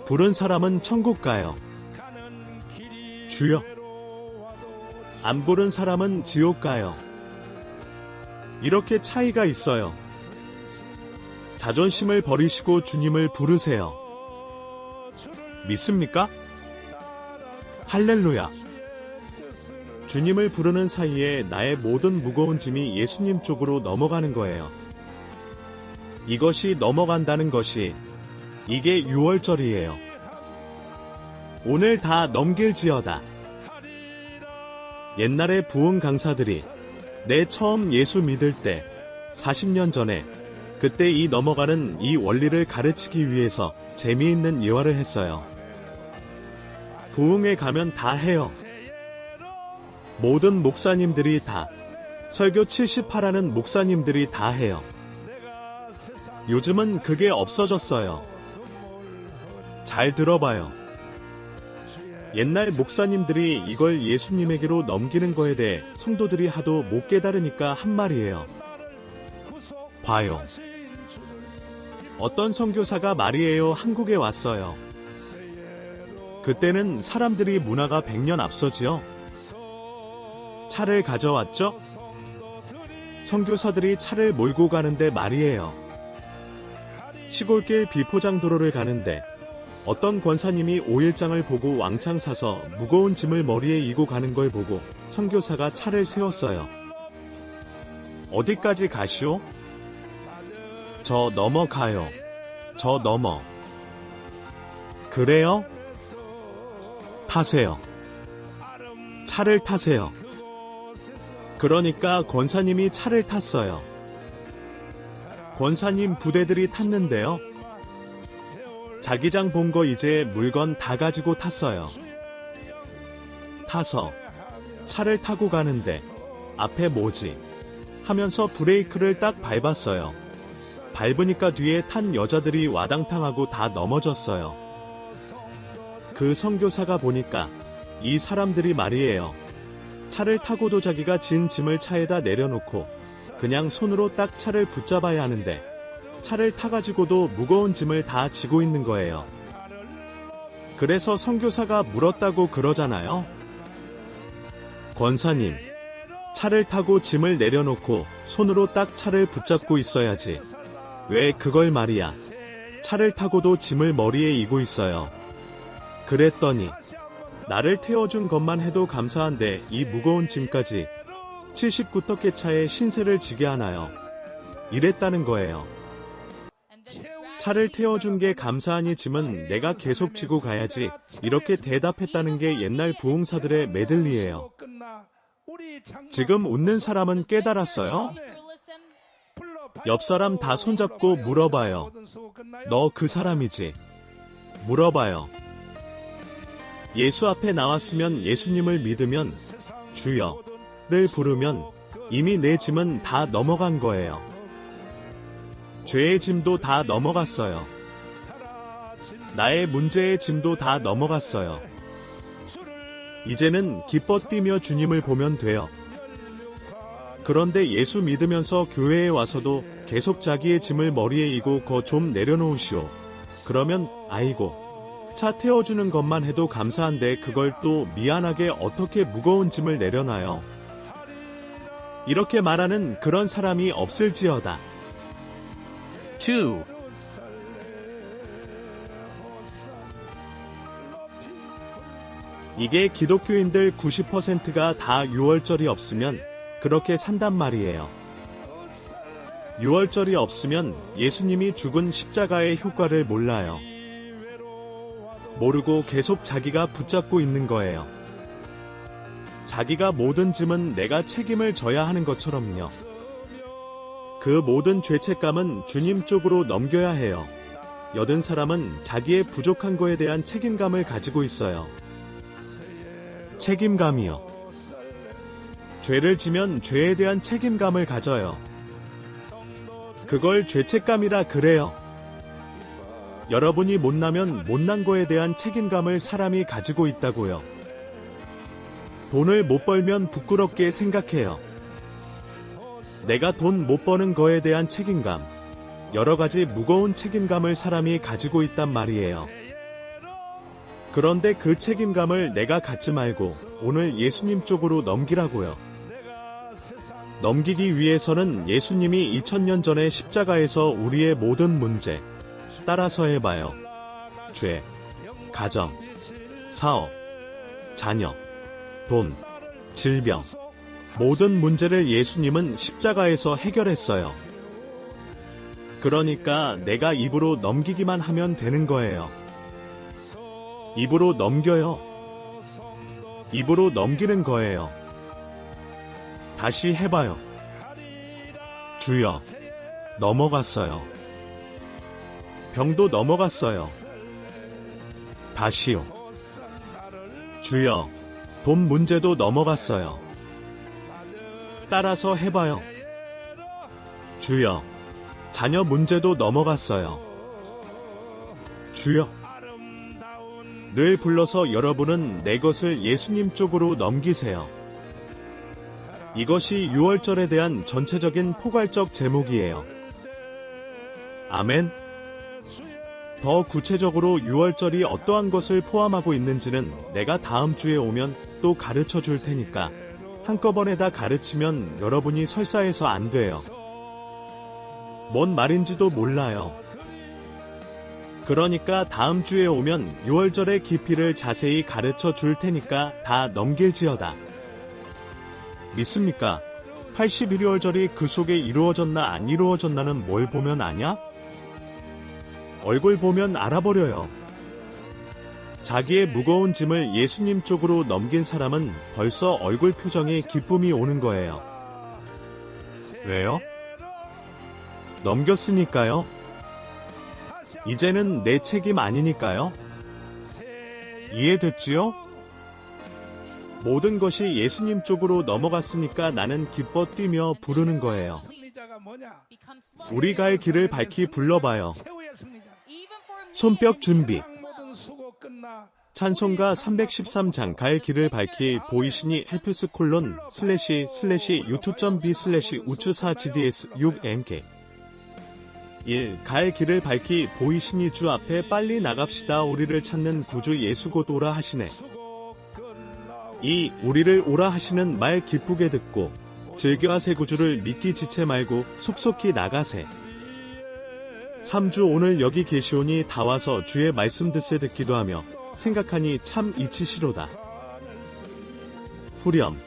부른 사람은 천국 가요. 주여, 안 부른 사람은 지옥 가요. 이렇게 차이가 있어요. 자존심을 버리시고 주님을 부르세요. 믿습니까? 할렐루야. 주님을 부르는 사이에 나의 모든 무거운 짐이 예수님 쪽으로 넘어가는 거예요. 이것이 넘어간다는 것이, 이게 6월절이에요. 오늘 다 넘길지어다. 옛날에 부흥 강사들이 내 처음 예수 믿을 때 40년 전에 그때 이 넘어가는 이 원리를 가르치기 위해서 재미있는 예화를 했어요. 부흥에 가면 다 해요. 모든 목사님들이 다, 설교 78하는 목사님들이 다 해요. 요즘은 그게 없어졌어요. 잘 들어봐요. 옛날 목사님들이 이걸 예수님에게로 넘기는 거에 대해 성도들이 하도 못 깨달으니까 한 말이에요. 봐요. 어떤 선교사가 말이에요 한국에 왔어요. 그때는 사람들이 문화가 100년 앞서지요. 차를 가져왔죠? 선교사들이 차를 몰고 가는데 말이에요. 시골길 비포장도로를 가는데 어떤 권사님이 오일장을 보고 왕창 사서 무거운 짐을 머리에 이고 가는 걸 보고 선교사가 차를 세웠어요. 어디까지 가시오? 저 넘어가요. 저 넘어. 그래요? 타세요. 차를 타세요. 그러니까 권사님이 차를 탔어요. 권사님 부대들이 탔는데요. 자기장 본 거 이제 물건 다 가지고 탔어요. 타서 차를 타고 가는데 앞에 뭐지? 하면서 브레이크를 딱 밟았어요. 밟으니까 뒤에 탄 여자들이 와당탕하고 다 넘어졌어요. 그 선교사가 보니까 이 사람들이 말이에요. 차를 타고도 자기가 진 짐을 차에다 내려놓고 그냥 손으로 딱 차를 붙잡아야 하는데 차를 타가지고도 무거운 짐을 다 지고 있는 거예요. 그래서 선교사가 물었다고 그러잖아요. 권사님, 차를 타고 짐을 내려놓고 손으로 딱 차를 붙잡고 있어야지. 왜 그걸 말이야? 차를 타고도 짐을 머리에 이고 있어요. 그랬더니 나를 태워준 것만 해도 감사한데 이 무거운 짐까지 79턱의 차에 신세를 지게 하나요? 이랬다는 거예요. 차를 태워준 게 감사하니 짐은 내가 계속 지고 가야지, 이렇게 대답했다는 게 옛날 부흥사들의 메들리예요. 지금 웃는 사람은 깨달았어요? 옆 사람 다 손잡고 물어봐요. 너 그 사람이지? 물어봐요. 예수 앞에 나왔으면, 예수님을 믿으면, 주여를 부르면 이미 내 짐은 다 넘어간 거예요. 죄의 짐도 다 넘어갔어요. 나의 문제의 짐도 다 넘어갔어요. 이제는 기뻐 뛰며 주님을 보면 돼요. 그런데 예수 믿으면서 교회에 와서도 계속 자기의 짐을 머리에 이고 거 좀 내려놓으시오. 그러면 아이고, 차 태워주는 것만 해도 감사한데 그걸 또 미안하게 어떻게 무거운 짐을 내려놔요. 이렇게 말하는 그런 사람이 없을지어다. 2. 이게 기독교인들 90%가 다 6월절이 없으면 그렇게 산단 말이에요. 6월절이 없으면 예수님이 죽은 십자가의 효과를 몰라요. 모르고 계속 자기가 붙잡고 있는 거예요. 자기가 모든 짐은 내가 책임을 져야 하는 것처럼요. 그 모든 죄책감은 주님 쪽으로 넘겨야 해요. 여든 사람은 자기의 부족한 거에 대한 책임감을 가지고 있어요. 책임감이요. 죄를 지면 죄에 대한 책임감을 가져요. 그걸 죄책감이라 그래요. 여러분이 못나면 못난 거에 대한 책임감을 사람이 가지고 있다고요. 돈을 못 벌면 부끄럽게 생각해요. 내가 돈 못 버는 거에 대한 책임감, 여러 가지 무거운 책임감을 사람이 가지고 있단 말이에요. 그런데 그 책임감을 내가 갖지 말고 오늘 예수님 쪽으로 넘기라고요. 넘기기 위해서는 예수님이 2000년 전에 십자가에서 우리의 모든 문제, 따라서 해봐요. 죄, 가정, 사업, 자녀, 돈, 질병, 모든 문제를 예수님은 십자가에서 해결했어요. 그러니까 내가 입으로 넘기기만 하면 되는 거예요. 입으로 넘겨요. 입으로 넘기는 거예요. 다시 해봐요. 주여, 넘어갔어요. 병도 넘어갔어요. 다시요. 주여, 돈 문제도 넘어갔어요. 따라서 해봐요. 주여, 자녀 문제도 넘어갔어요. 주여. 늘 불러서 여러분은 내 것을 예수님 쪽으로 넘기세요. 이것이 6월절에 대한 전체적인 포괄적 제목이에요. 아멘. 더 구체적으로 6월절이 어떠한 것을 포함하고 있는지는 내가 다음 주에 오면 또 가르쳐 줄 테니까 한꺼번에 다 가르치면 여러분이 설사해서 안 돼요. 뭔 말인지도 몰라요. 그러니까 다음 주에 오면 6월절의 깊이를 자세히 가르쳐 줄 테니까 다 넘길지어다. 믿습니까? 81월절이 그 속에 이루어졌나 안 이루어졌나는 뭘 보면 아냐? 얼굴 보면 알아버려요. 자기의 무거운 짐을 예수님 쪽으로 넘긴 사람은 벌써 얼굴 표정에 기쁨이 오는 거예요. 왜요? 넘겼으니까요. 이제는 내 책임 아니니까요. 이해됐지요? 모든 것이 예수님 쪽으로 넘어갔으니까 나는 기뻐 뛰며 부르는 거예요. 우리 갈 길을 밝히 불러봐요. 손뼉 준비. 찬송가 313장 갈 길을 밝히 보이시니 헬프스 콜론 / 유튜브.b / 우추4 gds 6nk 1. 갈 길을 밝히 보이시니 주 앞에 빨리 나갑시다. 우리를 찾는 구주 예수 곧 오라 하시네. 2. 우리를 오라 하시는 말 기쁘게 듣고 즐겨하세. 구주를 믿기 지체 말고 속속히 나가세. 3주 오늘 여기 계시오니 다 와서 주의 말씀 듣세 듣기도 하며 생각하니 참 이치시로다. 후렴.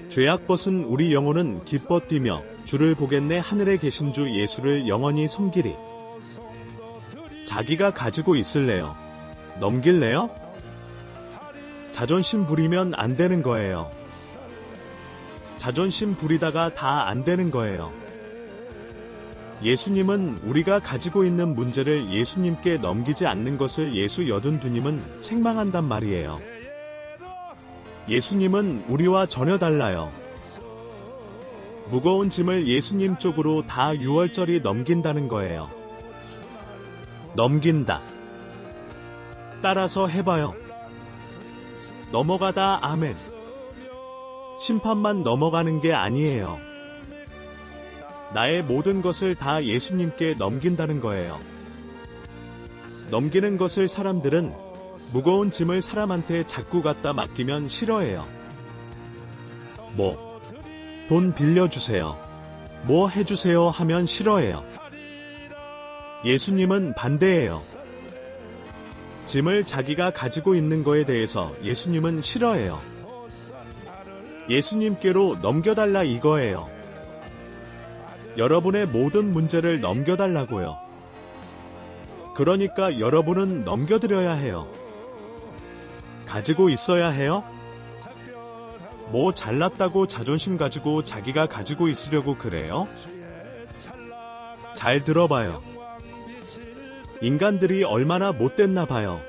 죄악 벗은 우리 영혼은 기뻐 뛰며 주를 보겠네. 하늘에 계신 주 예수를 영원히 섬기리. 자기가 가지고 있을래요? 넘길래요? 자존심 부리면 안 되는 거예요. 자존심 부리다가 다 안 되는 거예요. 예수님은 우리가 가지고 있는 문제를 예수님께 넘기지 않는 것을 예수 여든두님은 책망한단 말이에요. 예수님은 우리와 전혀 달라요. 무거운 짐을 예수님 쪽으로 다 유월절이 넘긴다는 거예요. 넘긴다. 따라서 해봐요. 넘어가다. 아멘. 심판만 넘어가는 게 아니에요. 나의 모든 것을 다 예수님께 넘긴다는 거예요. 넘기는 것을 사람들은 무거운 짐을 사람한테 자꾸 갖다 맡기면 싫어해요. 돈 빌려주세요. 뭐 해주세요 하면 싫어해요. 예수님은 반대예요. 짐을 자기가 가지고 있는 거에 대해서 예수님은 싫어해요. 예수님께로 넘겨달라 이거예요. 여러분의 모든 문제를 넘겨달라고요. 그러니까 여러분은 넘겨드려야 해요. 가지고 있어야 해요? 뭐 잘났다고 자존심 가지고 자기가 가지고 있으려고 그래요? 잘 들어봐요. 인간들이 얼마나 못됐나 봐요.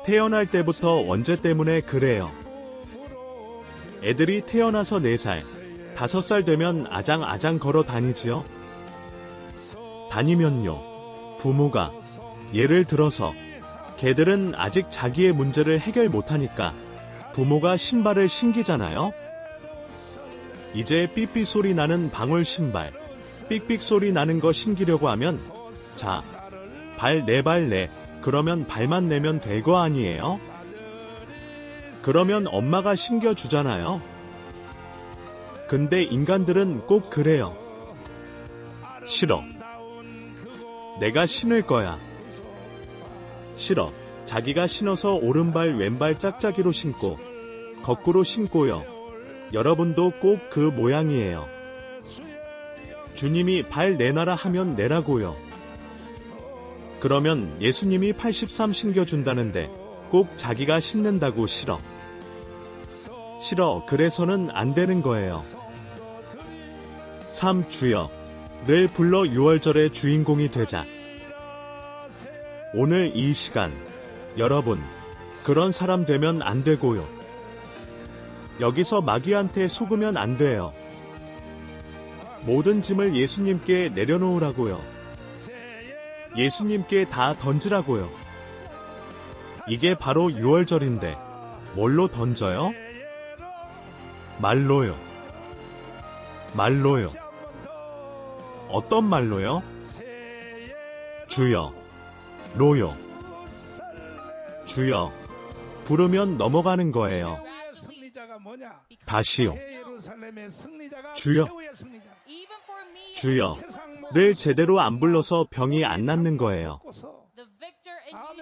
태어날 때부터 원죄 때문에 그래요. 애들이 태어나서 4살, 5살 되면 아장아장 걸어 다니지요? 다니면요. 부모가 예를 들어서 걔들은 아직 자기의 문제를 해결 못하니까 부모가 신발을 신기잖아요? 이제 삐삐 소리 나는 방울 신발, 삑삑 소리 나는 거 신기려고 하면 자, 발 4발 내. 그러면 발만 내면 될 거 아니에요? 그러면 엄마가 신겨주잖아요. 근데 인간들은 꼭 그래요. 싫어. 내가 신을 거야. 싫어. 자기가 신어서 오른발 왼발 짝짝이로 신고 거꾸로 신고요. 여러분도 꼭 그 모양이에요. 주님이 발 내놔라 하면 내라고요. 그러면 예수님이 83 신겨준다는데 꼭 자기가 신는다고 싫어. 싫어. 그래서는 안 되는 거예요. 3. 주여를 불러 6월절의 주인공이 되자. 오늘 이 시간 여러분 그런 사람 되면 안 되고요. 여기서 마귀한테 속으면 안 돼요. 모든 짐을 예수님께 내려놓으라고요. 예수님께 다 던지라고요. 이게 바로 6월절인데 뭘로 던져요? 말로요. 말로요. 어떤 말로요? 주여, 로요. 주여, 부르면 넘어가는 거예요. 다시요. 주여, 주여를 제대로 안 불러서 병이 안 낫는 거예요.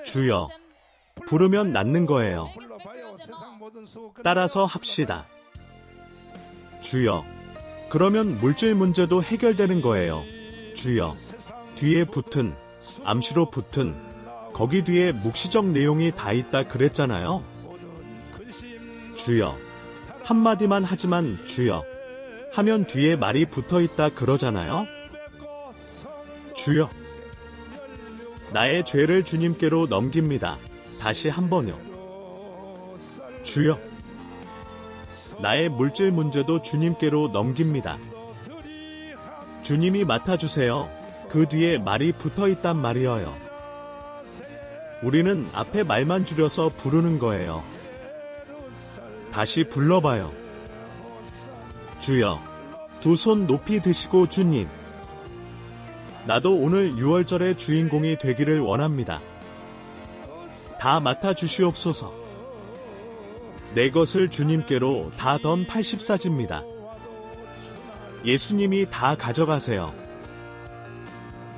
주여, 부르면 낫는 거예요. 따라서 합시다. 주여, 그러면 물질 문제도 해결되는 거예요. 주여, 뒤에 붙은, 암시로 붙은, 거기 뒤에 묵시적 내용이 다 있다 그랬잖아요. 주여, 한마디만 하지만 주여 하면 뒤에 말이 붙어있다 그러잖아요. 주여, 나의 죄를 주님께로 넘깁니다. 다시 한 번요. 주여, 나의 물질 문제도 주님께로 넘깁니다. 주님이 맡아주세요. 그 뒤에 말이 붙어있단 말이에요. 우리는 앞에 말만 줄여서 부르는 거예요. 다시 불러봐요. 주여, 두 손 높이 드시고 주님, 나도 오늘 6월절의 주인공이 되기를 원합니다. 다 맡아주시옵소서. 내 것을 주님께로 다 던 84집니다. 예수님이 다 가져가세요.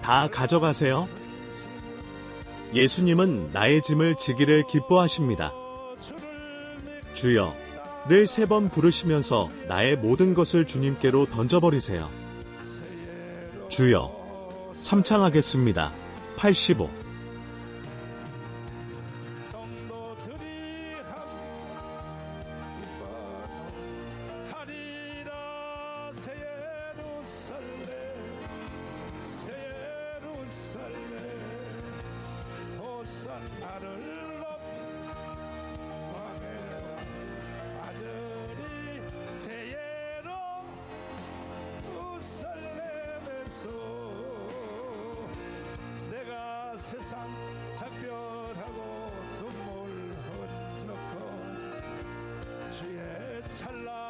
다 가져가세요. 예수님은 나의 짐을 지기를 기뻐하십니다. 주여 를 3번 부르시면서 나의 모든 것을 주님께로 던져버리세요. 주여 삼창하겠습니다. 85. 하리라 새 예루살렘 호산나를 높아내 아들이 새 예루살렘에서 내가 세상 작별하고 눈물 흘렸고 주의 찬란